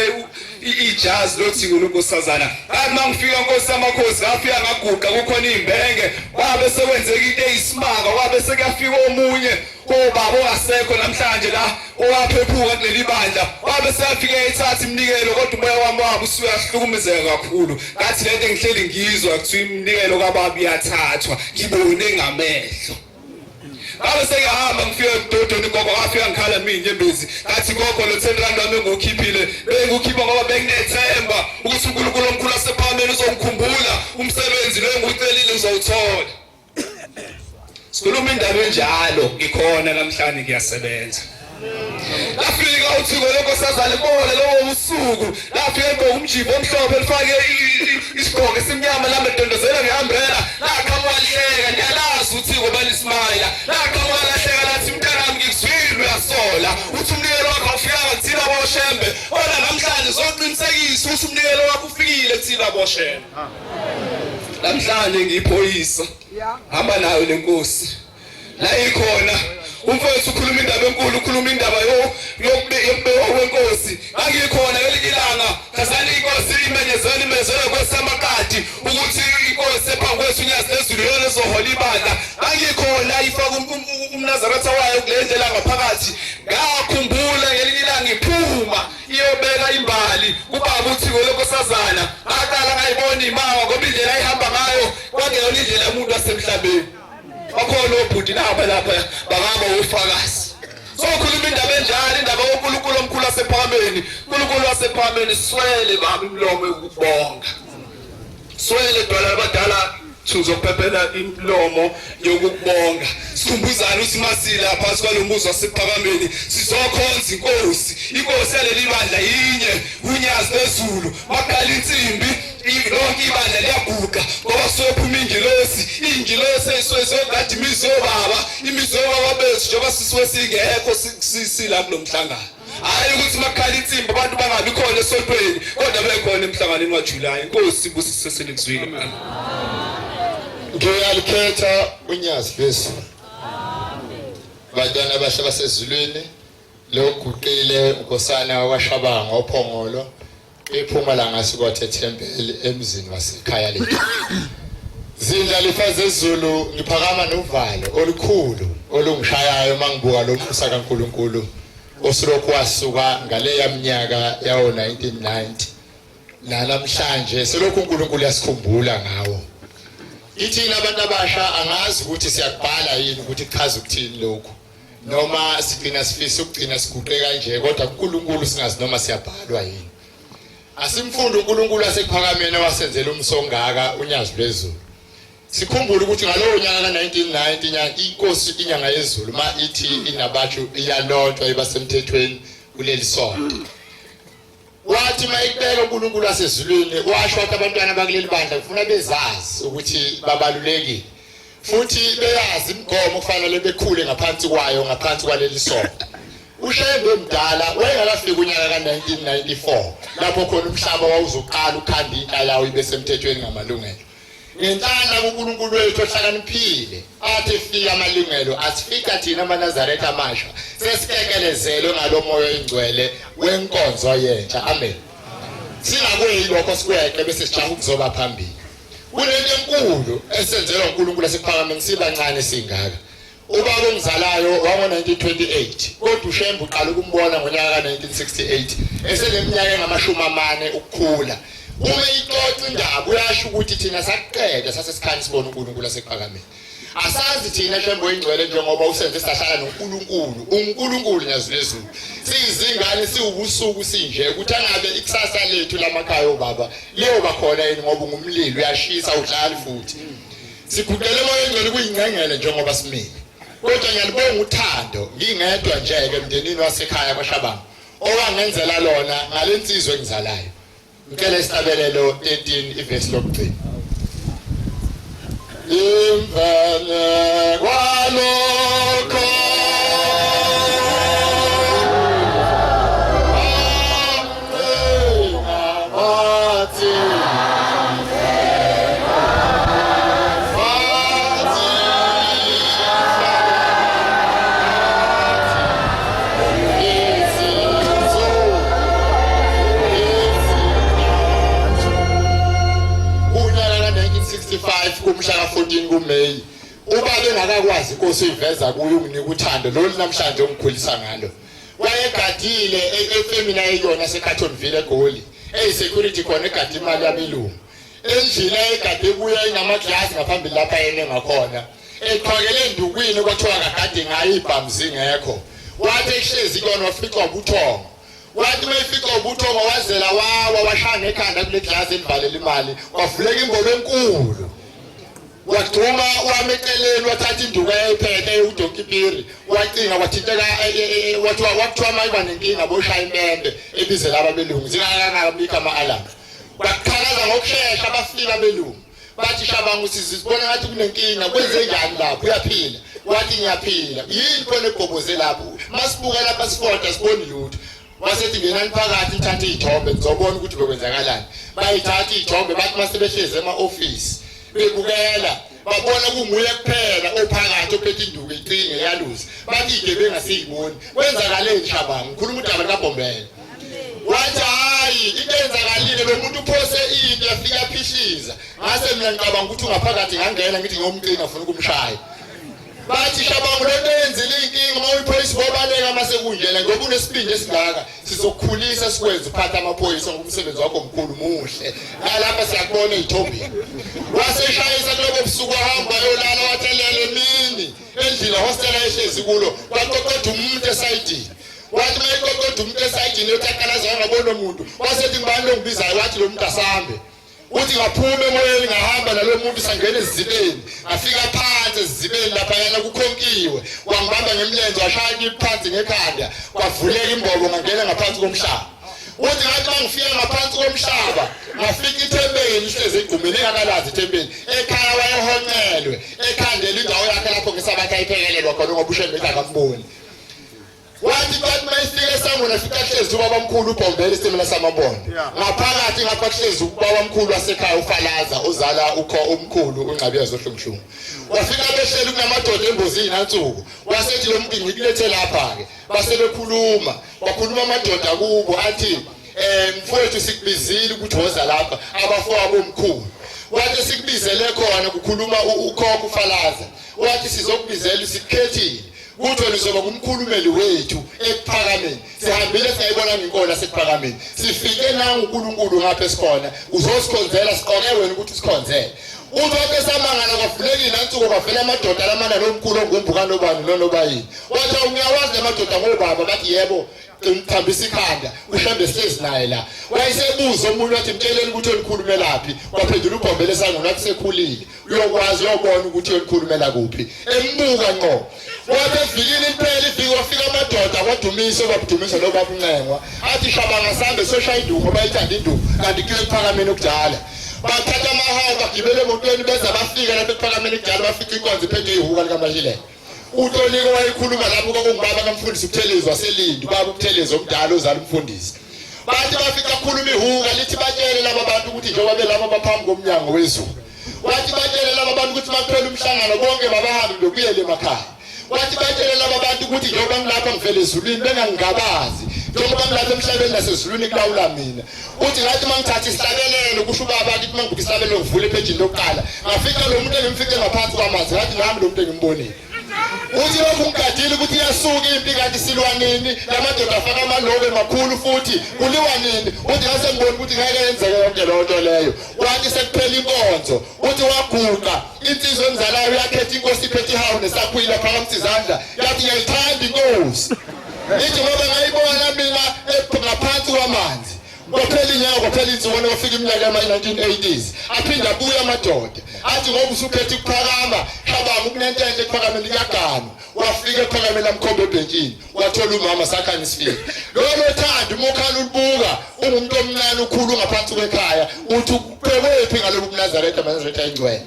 ijazi lothi ngunkosazana kanti mangifika Nkosi yamakhosi ngafika ngaguqa kukhona imbenge kwabe sekwenzeka into eyisimanga kwabe sekuyafika omunye obaba ongasekho namhlanje la owaphephuka kuleli bandla wabe seyafika ethatha imnikelo kodwa umoya wami wabe usuyahlukumezeka kakhulu ngathi lento engihleli ngizwa kuthiwa imnikelo kababa iyathathwa ngibone ngamehlo Abe sengihamba ngifike edodoni gogo afika ngikhala mina inyembezi ngathi gogo lo 10 rand wami ngokhiphile bengikhipha ngoba benginethemba ukuthi uNkulunkulu omkhulu wasePhalamende uzongikhumbula umsebenzi lo engicelile uzowuthola sikhuluma indaba enjalo ngikhona namhlanje ngiyasebenza lafika uthiko lenkosazana ibole lowo usuku lafika egqoka umjivo omhlophe lifake isigqoko esimnyama lamedondozela ngehambrella laqhamuka lihleka ndiyalazi uthiko balisimaya laqhamuka lahleka lathi mntanami ngikuzwile uyasola uthi umnikelo wakho awufikanga kuthina boshembe ona namhlanje zoqinisekisa ukuthi umnikelo wakho ufikile kuthina boshembe namhlanje ngiyiphoyisa hamba nayo lenkosi la ikhona umfowethu ukhuluma indaba enkulu ukhuluma indaba yokubekwa kwenkosi angikhona ngelikilanga khazani inkosi imenyezela kwesamakati ukuthi inkosi ephambi kwethu unyazi lezulu yona ezohola ibandla angikhona ifaka umnazaretha wayo kule ndlela ngaphakathi ngakhumbula ngelikilanga iphuma iyobeka imbali kubaba uthiko lenkosazana aqala ngayibona imawa ngoba indlela ayihamba ngayo kwangeyona indlela yomuntu wasemhlabeni bakhona obhuti lapha bangaba ufakazi sokhuluma indaba enjalo indaba yoNkulunkulu omkhulu wasephakameni uNkulunkulu wasephakameni swele bami imlomo yokubonga swele dwala abadala sizophephela imlomo yokubonga sikhumbuzana ukuthi masile aphansi kwalombuzo wasephakameni sizokhonza inkosi yaleli bandla yinye unyazi lezulu makhala insimbi lonke ibandla liyaguqa ngoba sophuma ingilosi eyiswezogadi imizi yobaba imizi yobaba bethu njengoba sisuke singekho sila kulomhlangano hayi ukuthi makhala insimbi abantu bangabi khona esontweni kodwa bekhona emhlanganweni waJulayi inkosi ibusise selikuzwile mama ngiyalikhetha unyazi lwezulu bantwana abasha basezulwini loguqile unkosana wakwaShabanga ophongolo ephuma la ngasikothe eThempeli emzini wasekhaya lethu zindla lifaze ezulu ngiphakama novalo olukhulu olungishayayo mangibuka lo mfusa kaNkuluNkulu osilokhu wasuka ngale yaminyaka yawo 1990 namhlanje selokhu uNkulunkulu yasikhumbula ngawo ithina abantu abasha angazi ukuthi siyakubhala yini ukuthi kuchaza ukuthini lokho noma sigcina sifisa ukugcina siguqe kanje kodwa uNkulunkulu singazi noma siyabhalwa yini asimfundo uNkulunkulu asekuphakameni wasenzela umsongaka unyazi lwezulu sikhumbule ukuthi ngalowo nyaka ka1990 inyanga inkosi inyanga yezulu ma ithi inabatshu iyalontshwa ibasemthethweni kuleli sonto wathi mayibeka uNkulunkulu wasezulwini washo ukuthi abantwana bakuleli bandla ufuna bezazi ukuthi babalulekile futhi beyazi imigomo kufanele bekhule ngaphansi kwayo ngaphansi kwaleli sonto uShembe mdala wayengakafika unyaka ka1994 lapho khona umhlaba wawuzoqala ukhanda inhlalawo ibesemthethweni ngamalungelo ngentanda kuNkulunkulu wethu ohlakaniphile athi fika amalungelo asifika thina amaNazaretha amasha sesikekelezelo ngalomoya oyingcwele wenkonzo yentsha amen singakweyi lokho sikweqe bese sijaha ukuzoba phambili kunento enkulu esenzelwa uNkulunkulu asekuphakameni sibancane singaka ubaba ongizalayo wango1928 kodwa uShembe uqala ukumbona ngonyaka ka1968 eseneminyaka engama40 ukukhula uma ixoxa indaba uyasho ukuthi thina sakuqeda sasesikhani sibona uNkulunkulu asekuphakameni asazi thina Shembe oyingcwele njengoba usenze sahlala noNkulunkulu nyazi lezulu siyizingane siwubusuku sinje ukuthi angabe ikusasa lethu lamakhaya obaba leyo bakhona yini ngoba ngumlilo uyashisa udlala futhi siguqele emoyeni ngcwele kuyingcengele njengoba simile kodwa ngiyalibonga uthando ngingedwa nje ke emndenini wasekhaya kwaShabanga owangenzela lona ngalensizwe engizalayo ngicela isitabelelo 13 ivesi lokugcina imvana kwalokho kumhla ka14 kuMeyi ubabe ngakakwazi inkosi iveza kuyo unginika uthando lolu namhlanje ongikhulisa ngalo wayegadile efemina eyona seCartonville eGoli security khona egadi imali yabelungu endlini egade kuya inamaglasi ngaphambili lapha yena ngakhona eqhakele endukwini kwathiwa kagade ngayo ibhamzi ngekho wathi ehlezi kona wafica ubuthongo wathi mayifica ubuthongo wazela washanga ekhanda kule glass elivalela imali kwavuleka imbobo enkulu waduma wameceleni wathatha induku ayiphethe udonki Piri wacinga wathinteka wathiwa mayiba nenkinga boshaya impembe ebizela ababelungu zingakangabika ama-alarm baqhakaza ngokushesha bafika abelungu bathi Shabangu sizibona ngathi kunenkinga kwenze njani lapho uyaphila wathi ngiyaphila yini khona ebhoboze lapho masibuka lapha sifoda siboni lutho wasethi ngenani phakathi ithathe izithombe ngizobona ukuthi bekwenzakalani bayithatha izithombe bathi masebehleze ema-office bebukela babona kunguye kuphela ophakathi ophethe induku icinge yaluza bathi igebengu asiyiboni kwenzakaleni Shabangu ngikhuluma udaba likaBhombela wathi hayi into enzakalile lo muntu uphose into yafika yaphishiza ngase mina ngicabanga ukuthi ungaphakathi ngangena ngithi ngiyomcinga afuna ukumshaya bathi Shabangu lento yenzile inkinga uma uyiphoyisa bobaleka mase kunjena ngoba unesibindi esingaka sizokukhulisa sikwenze uphatha amaphoyisa ngomsebenzi wakho omkhulu muhle nalapha siyakubona ezithombeni waseshayisa kulobo busuku ahamba yolala wathelele emini endlini hostel ehlezi kulo kwaqoqoda umuntu esayidini wathi mayiqoqoda umuntu esayidini yothakalaza ngabona umuntu wasethi ngibani lo ngibizayo wathi lo muntu asambe uthi ngaphume emoyeni ngahamba nalo muntu sangena ezibeni afika phansi ezibeni lapha yana kukhonkiwe wangibamba ngemlenze washaya phansi ngekhanda kwavuleka imbobo ngangena ngaphansi komhlaba uthi ngathi mangifika ngaphansi komhlaba ngafika ithembeni ihleze igumeni engakalazi ithembeni ekhaya wayehoncelwe ekhandela indawo yakhe lapho ngesabatha ayiphekelelwa khona ngoba ushembe akamboni wathi bathi mayifike esangweni afika hlezi ubaba omkhulu uBhombela isimela samabondo ngaphakathi ngapha hlezi ubaba omkhulu wasekhaya uFalaza ozala umkhulu uNgcabiya Zohlumshungu wafika behleli kunamadoda embozini nansuku wasethi lo muntu ngikulethe lapha ke basebekhuluma bakhuluma amadoda kubo athi mfowethu sikubizile ukuthi woza lapha abafowabo omkhulu wathi sikubizele khona kukhuluma ukhokho uFalaza wathi sizokubizela sikukhethile ukuthi wena uzoba kumkhulumeli wethu ekuphakameni sihambile sayibona ngenkolo sekuphakameni sifike nangu uNkulunkulu ngapha esikhona uzosikhonzela siqoke wena ukuthi sikhonzele uthi samangala kwavulekile nansuku kwavela amadoda lamana nomkhulu ongumbuka nobani nobayini wathi ungiyawazi lamadoda ngobaba bathi yebo umthambisa ikhanda uhambe sihlezi naye la wayesebuza umuntu wathi mtsheleni ukuthi olikhulumelaphi kwaphendula uBhombela esangweni wathi sekhulile uyokwazi uyobona ukuthi olikhulumela kuphi embuka ngqo wathi evikini impela iviki wafika amadoda kwadumisa obabudumisa nobaba uNcengwa athi Shabangu asambe soshaya induku bayithanda induku kanti kule kuphakameni okudala bathatha amahamba bagibele emotweni beza bafika lapha ekuphakameni okudala bafika inkonzo iphethe ihuka likaMashilele uToliko wayekhuluma lapho kokungibaba kamfundisi uButhelezi waselindi baba uButhelezi omdala ozala umfundisi bathi bafika khuluma ihuka lithi batshele laba bantu ukuthi njengoba belapha baphambi komnyango wezulu wathi batshele laba bantu ukuthi baphela umhlangano bonke babahambe ngokuyela emakhaya wathi batshele laba bantu ukuthi njengoba ngilapha ngivele ezulwini bengangigabazi njengoba ngilapha emhlabeni nasezulwini kulawula mina uthi ngathi mangithatha isihlabelelo kusho ubaba ukuthi mangibuka isihlabelelo ngivule epejini lokuqala ngafika lo muntu engimfike ngaphansi kwamanzi ngathi nami lo muntu engimbonile uthi lokhu ngigadile ukuthi iyasuka impi kanti silwanini lamadoda afaka amalobe makhulu futhi kuliwa nini uthi ngase ngibone ukuthi ngeke yenzeke yonke lonto leyo wathi sekuphela inkonzo uthi waguqa insizwe emzalayo yakhetha inkosi iphethe ihawu nesakhwila phakamisa izandla yathi ngiyayithanda inkosi ithi ngoba ngayibona mina ngaphansi kwamanzi kwaphela inyawo kwaphela insuku kwafika iminyaka yama-1980s aphinda abuya amadoda athi ngoba usuphethe ukuphakama Shabangu kunentenhle ekuphakameni kuyagana wafika ekuphakameni lamkhomba ebhentshini wathola umama sakhanya isifika lolo thanda umokhala ulibuka ungumuntu omncane ukhulu ngaphansi kwekhaya uthi ubhekephi ngalobu buNazaretha amaNazaretha ayingcwele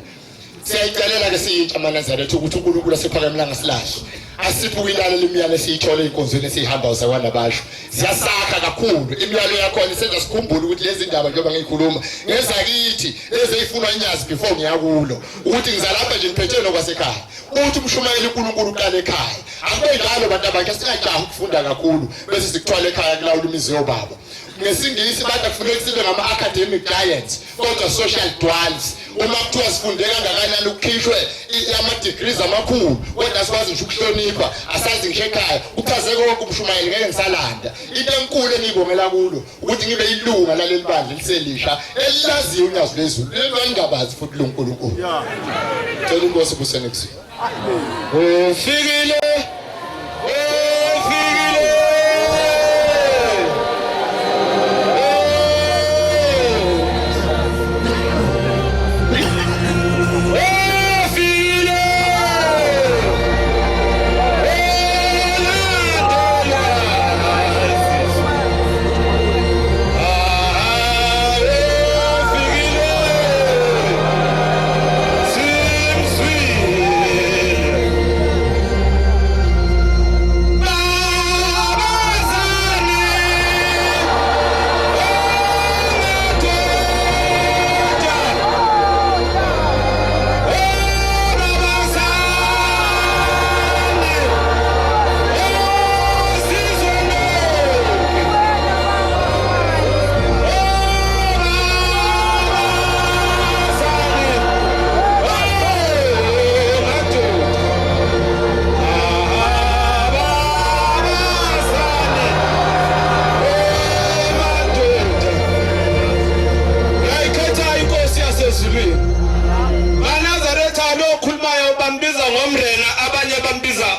siyayicalela ke siyintsha amaNazaretha ukuthi uNkulunkulu asephakameni langasilahle asipho ukuyilala imiyalo esiyithola ey'nkonzweni esihamba usakwana basho ziyasakha kakhulu imiyalo yakhona isenza sikhumbule ukuthi lezi ndaba njengoba ngiyikhuluma ngezakithi lezi eyifunwa inyazi before ngiyakulo ukuthi ngizalapha nje ngiphethe nokwasekhaya uthi umshumayeli uNkulunkulu uqala ekhaya akube njalo bantu abakhe singajahi ukufunda kakhulu bese sikuthwala ekhaya kulawula imizi yobaba ngesingisi bathi kufanele sibe ngama-academic giants kodwa social dwellers uma kuthiwa sifunde kangakanani ukukhishwe ama-degrees amakhulu kodwa sikwazi ngisho ukuhlonipha asazi ngisho ekhaya kuchaze konke umshumayeli ngeke ngisalanda into enkulu engiyibongela kulo ukuthi ngibe ilunga laleli bandla eliselisha elilaziyo unyazo lezulu elingabazi futhi loNkulunkulu cela inkosi busene kusini ufikile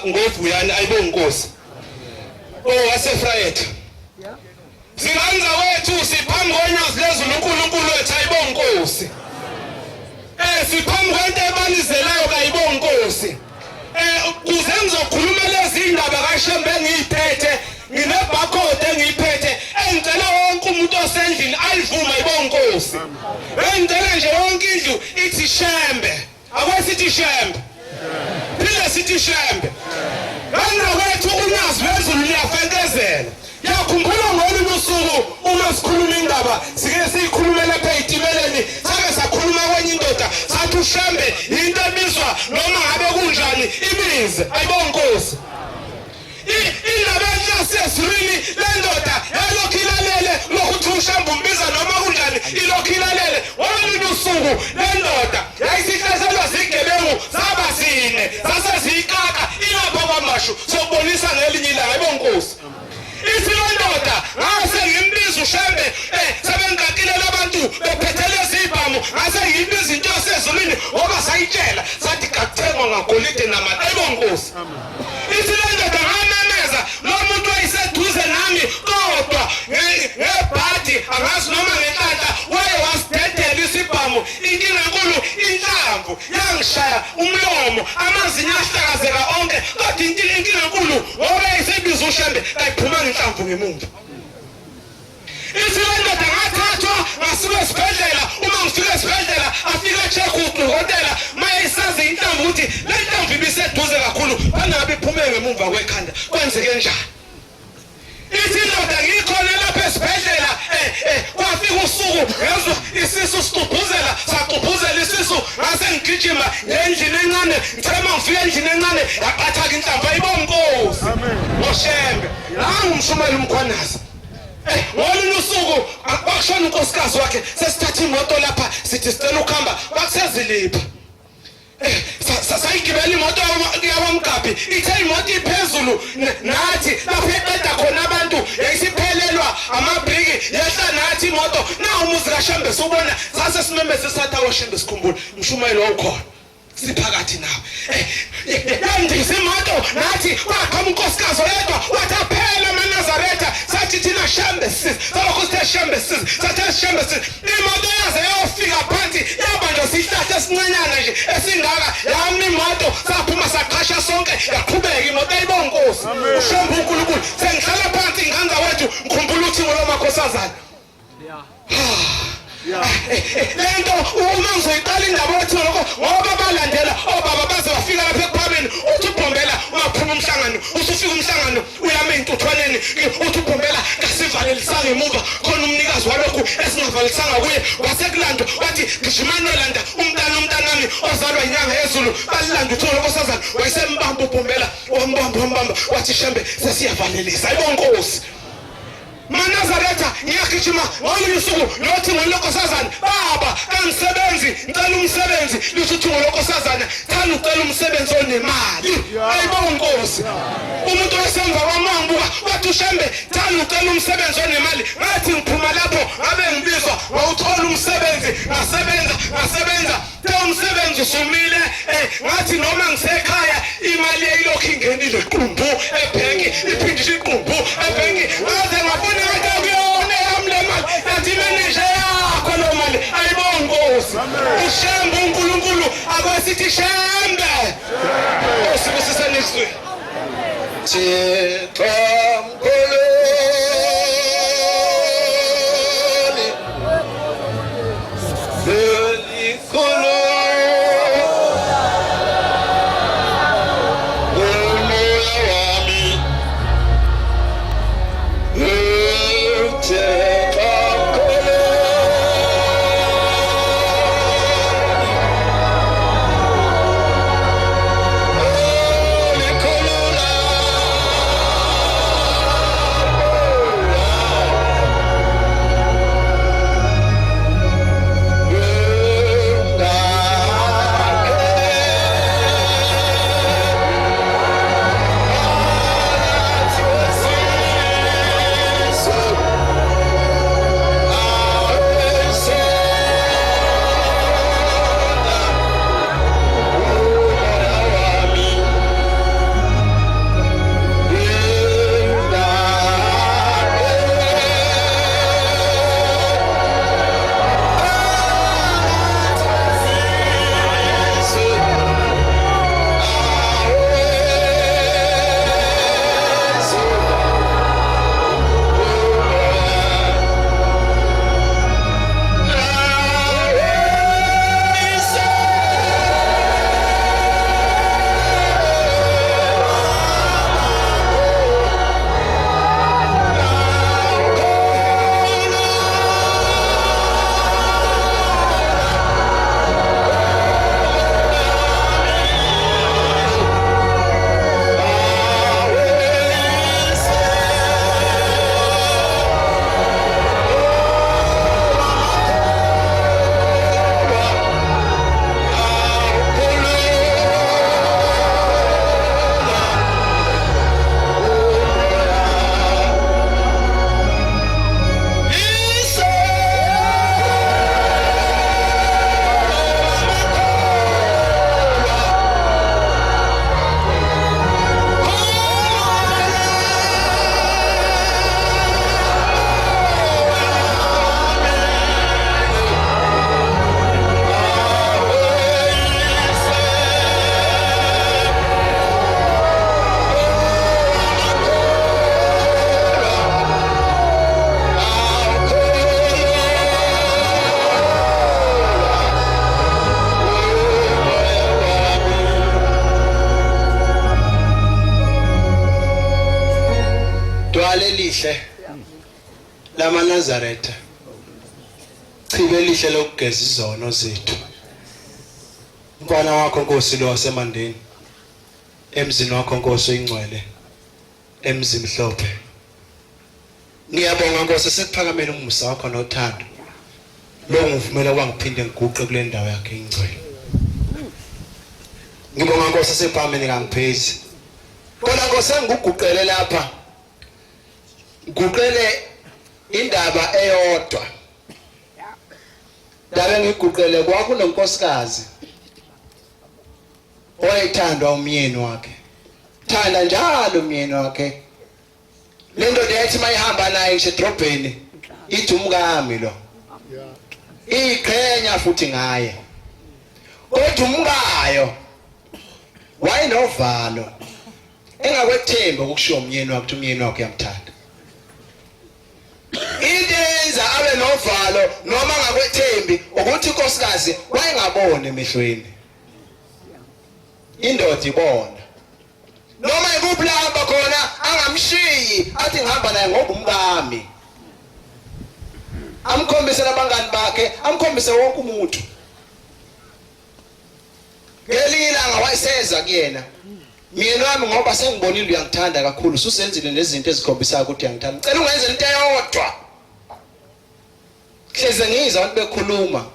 ngoVuyani ayibongosi wasefrayetha Zinganza wethu siphambi konyazi lezulu uNkulunkulu wethu ayibongosi siphambi kwento ebanizelayo kayibongosi kuze ngizokhuluma lezi indaba kaShembe ngiyiphethe nginebhakhode engiyiphethe engicela wonke umuntu osendlini ayivume ayibongosi engicela nje wonke indlu ithi Shembe akwesithi Shembe phela sithi Shembe Bana wethu unyazi lezulu liyafenkezela yakhumbula ngolunye usuku uma sikhuluma indaba sike siyikhulumela lapha eTimeleni sake sakhuluma kwenye indoda sathi uShembe into ebizwa noma ngabe kunjani ibize ayibongosi indaba yasezulwini lendoda yalokhu ilalele lokuthi uShembe umbiza noma kunjani ilokhu ilalele ngolunye usuku lendoda yayisihlaselwa zigebengu zabasine zasezikaka ilapha kwamashu sobonisa ngelinye ilanga ayibongosi Isilondoda ngase ngimbiza uShembe sebengakile labantu bephethele izibhamu ngase ngimbiza into yasezulwini ngoba sayitshela sathi kathengwa ngagolide namali ayibongosi Isilondoda ngamemeza lo muntu wayeseduze nami kodwa ngebhadi angazi noma ngenhlahla waye wasidedela isibhamu inkinga enkulu inhlamvu yangishaya umlomo amazinyo ahlakazeka onke kodwa inkinga enkulu ngoba isebiza uShembe kayiphuma ngenhlamvu ngemuva Isilondoda ngathathwa ngasuka esibhedlela uma ngifika esibhedlela afika check udokotela mayesazi inhlamvu ukuthi le nhlamvu ibiseduze kakhulu bangabe iphume ngemuva kwekhanda kwenzeke njani Isilondoda ngikhona lapha esibhedlela kwafika usuku ngezwe isisu sicubhuzela sacubhuzela isisu ngase ngigijima ngendlini encane ngithema ngifika endlini encane yaqathaka inhlamvu ayibongosi ngoShembe la ngumshumela umkhwanazi ngolunye usuku akushona unkosikazi wakhe sesithatha imoto lapha sithi sicela ukuhamba bakusezilipha sayigibela imoto yabamgabhi ithe imoto iphezulu nathi lapho eqeda khona abantu yayisiphelelwa amabhriki yehla nathi imoto na umuzi kaShembe sobona sase simemeze sathi awuShembe sikhumbula umshumayelo wawukhona siphakathi nawe yandisa imoto nathi kwaqhamuka unkosikazi oyedwa wathi aphela amaNazaretha sathi thina Shembe sis salokho sithe Shembe sis sathe Shembe sis imoto yaze yofika phansi yabanjwa sihlahla esincanyana nje esingaka yami imoto saphuma saqhasha sonke yaqhubeka imoto ayibongosi uShembe uNkulunkulu sengihlala phansi nganga wethu ngikhumbula ukuthi ngolo makhosazana lento uma ngizoyiqala indaba othi lokho ngoba balandela obaba baze bafika lapha ekuphameni uthi ubhombela uyaphuma umhlangano usufika umhlangano uyame intuthwaneni uthi ubhombela kasivalelisanga emuva khona umnikazi walokhu esingavalisanga kuye wasekulando wathi gijimani olanda umntanami ozalwa inyanga yezulu balilanda uthi lokosazana wayesembamba ubhombela wambamba wathi Shembe sesiyavalelisa ayibongosi Manazaretha ngiyagijima ngolunye usuku lothi ngolokosazana baba kangisebenzi ngicela umsebenzi luthi ngolokosazana thana ucela umsebenzi onemali ayibongosi umuntu osemva kwamambuka wathi uShembe thana ucela umsebenzi onemali ngathi ngiphuma lapho ngabe ngibizwa wawuthola umsebenzi ngasebenza umsebenzi usumile ngathi noma ngisekhaya imali eyilokhu ingenile qumbu ebhenki iphindisha iqumbu ebhenki ngaze ngabona ukuthi akuyona yami le mali yathi manager yakho lo mali ayibongosi uShembe uNkulunkulu akwesithi Shembe osibusisa next week Thixo mkhulu bhale lihle lama Nazareth chibe lihle lokugeza izono zethu mfana wakho Nkosi lo wasemandeni emzini wakho Nkosi oyingcwele emzini mhlophe ngiyabonga Nkosi sekuphakamela umusa wakho nothando lo ngivumela kwangiphinde ngiguqe kule ndawo yakhe ingcwele ngibonga Nkosi sephameni kangiphezi kona Nkosi ngiguqele lapha ngiguqele indaba eyodwa Dabe ngiguqele kwakunonkosikazi oyithandwa umyeni wakhe thanda njalo umyeni wakhe lento lethi mayihamba naye nje edrobheni ithi umkami lo iqhenya futhi ngaye kodwa umkayo wayenovalo engakwethemba ukushiya umyeni wakhe ukuthi umyeni wakhe uyamthanda intenza abe novalo noma ngakwethembi ukuthi inkosikazi wayengabone emehlweni indoda ibona noma ikuphamba khona angamshiyi athi ngihamba naye ngoba umkami amkhombise nabangani bakhe amkhombise wonke umuntu ngelilanga wayeseza kuyena mina wami ngoba sengibonile uyangithanda kakhulu susenzile nezinto ezikhombisa ukuthi uyangithanda ngicela ungenze into eyodwa hleze ngizwa abantu bekhuluma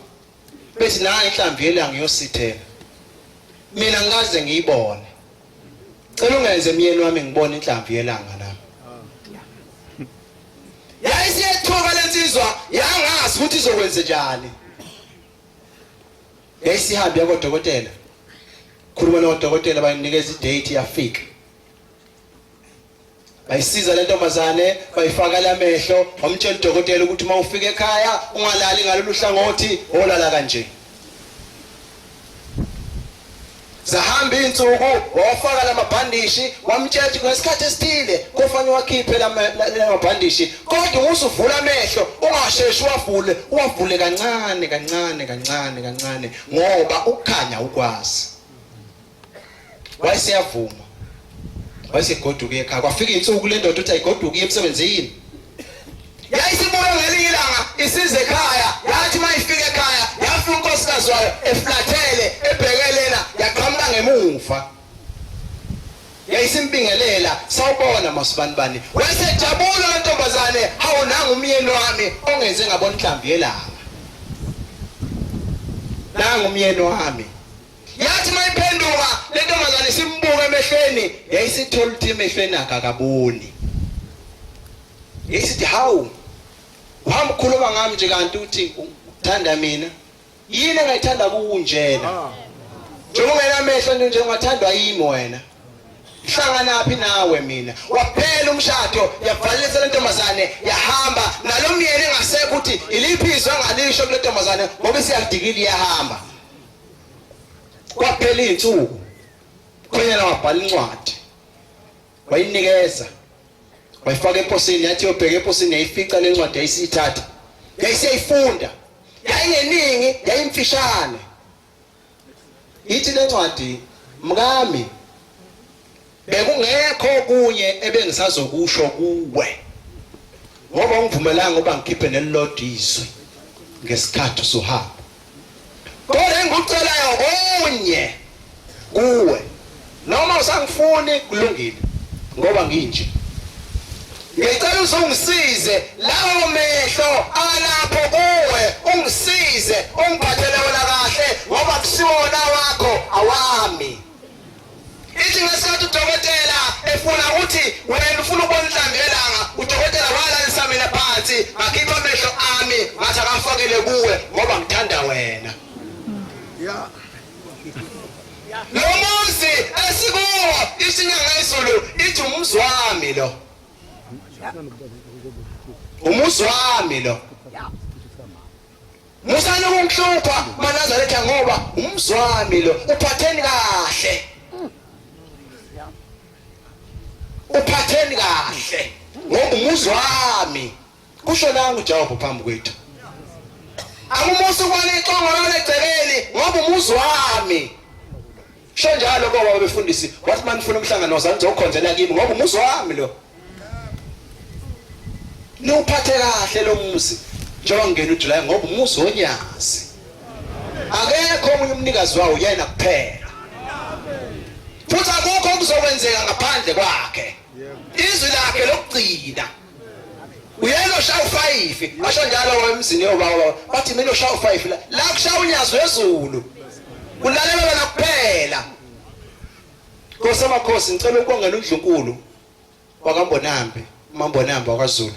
bethi nayi inhlamvu yelanga iyosithela mina ngikaze ngiyibone cela ungenze myeni wami ngibone inhlamvu yelanga nami yayisiyethuka lensizwa yangazi ukuthi izokwenza njani yayisihambe kodokotela khuluma nodokotela bayinikeza idate yafika bayisiza le ntombazane bayifaka lamehlo wamtshela udokotela ukuthi mawufika ekhaya ungalali ngalolu hlangothi olala kanje zahamba insuku wafaka lamabhandishi wamtshela ngesikhathi esithile kufanele wakhiphe lamabhandishi kodwa usuvula amehlo ungasheshi uwavule kancane kancane kancane kancane ngoba ukukhanya ukwazi wayesiyavuma wayesegoduka ekhaya kwafika insuku le ndoda uthi ayigoduka emsebenzini yayisibuya ngelinye ilanga isize ekhaya yathi mayifika ekhaya yafika unkosikazi wayo eflathele ebhekelela yaqhamuka ngemuva yayisimbingelela sawubona masibanibani wayesejabula le ntombazane hawu nanga umyeni wami ongenze ngabona inhlamvu yelanga nanga umyeni wami yathi mayiphenduka le ntombazane simbuka emehlweni yayisithola ukuthi emehlweni akakaboni yayisithi hawu uhamba ukhuluma ngami nje kanti uthi uthanda mina yini engayithanda kunjena njengoba amehlo nje ungathandwa yimi wena hlanganaphi nawe mina waphela umshado yavalisa le ntombazane yahamba nalomyeni engasekho ukuthi iliphizo angalisho kule ntombazane ngoba siyadikile yahamba kwaphela insuku khona wabhala incwadi wayinikeza wayifaka eposini yathi yobheka eposini yayifica le ncwadi yayisithatha yayiseyifunda yayingeningi yayimfishane ithi le ncwadi mkami bekungekho kunye ebengisazokusho kuwe ngoba ungivumelanga ngoba ngikhiphe nelilodizwe ngesikhathi sohamba kodwa engikucelayo konye kuwe noma usangifuni kulungile ngoba nginje ngicela uzongisize lawo mehlo alapho kuwe ungisize ungiphathele wona kahle ngoba kusiwona wakho awami ithi ngesikhathi udokotela efuna ukuthi wena ufuna ukubona inhlamvu yelanga udokotela walalisa mina phansi ngakhipha amehlo ami ngathi akamfakele kuwe ngoba ngithanda wena lo muzi esikuwo isinyanga izulu ithi umuzi wami lo umuzi wami lo musana ungihlupha maNazaretha ngoba umuzi wami lo uphatheni kahle uphatheni kahle ngoba umuzi wami kusho nanga uJehova phambi kwethu akumusa ukwane iqongo legcekeni ngoba umuzi wami sho njalo ngoba befundisi wathi manifuna umhlangano wazani uzokhonzela kimi ngoba umuzi wami lo niwuphathe kahle lo muzi njengoba ngena uJuly ngoba umuzi onyazi akekho omunye umnikazi wawo yena kuphela futhi akukho okuzokwenzeka ngaphandle kwakhe izwi lakhe lokugcina uyena oshawu 5 asho njalo wemzini yobaba bathi mina oshawu 5 la kushawa unyazi wezulu kulalela wena kuphela Nkosi amakhosi ngicela ukongela uNdlunkulu wakambonambe uMambonambe wakwaZulu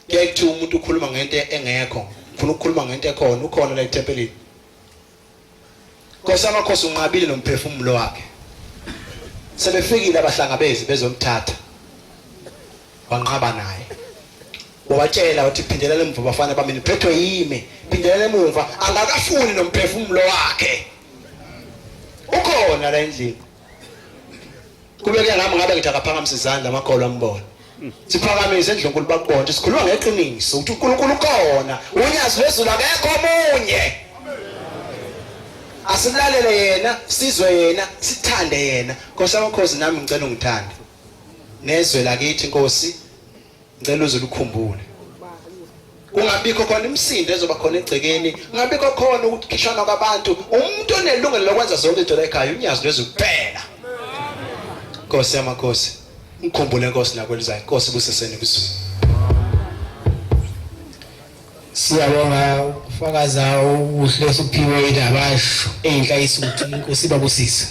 kuthi umuntu ukhuluma ngento engekho ufuna ukukhuluma ngento ekhona ukhona la eTempelini Nkosi amakhosi unqabile nomphefumulo wakhe sebefikile abahlangabezi bezomthatha wanqaba naye wabatshela uthi phindelela emva bafana bami niphethwe yimi phindelela emuva angakafuni nomphefumulo wakhe ukhona la endlini kubeke ngami ngabe ngithi akaphakamisa izandla amakholo ambona siphakamise eNdlunkulu baqonde sikhuluma ngeqiniso uthi uNkulunkulu ukhona unyazi wezulu akekho omunye asilalele yena sizwe yena sithande yena Nkosi amakhosi nami ngicela ungithande nezwe lakithi Nkosi ngicela uzulu ukukhumbule kungabikho khona imisindo ezoba khona egcekeni kungabikho khona ukukhishana kwabantu umuntu onelungelo lokwenza zonke izinto la ekhaya unyazi lwezulu kuphela Nkosi amakhosi ngikhumbule Nkosi nakwelizayo Nkosi buseseni kuzulu Siyabonga ufakaza uhle suphiwe indabasho enhla isuthi Nkosi babusisa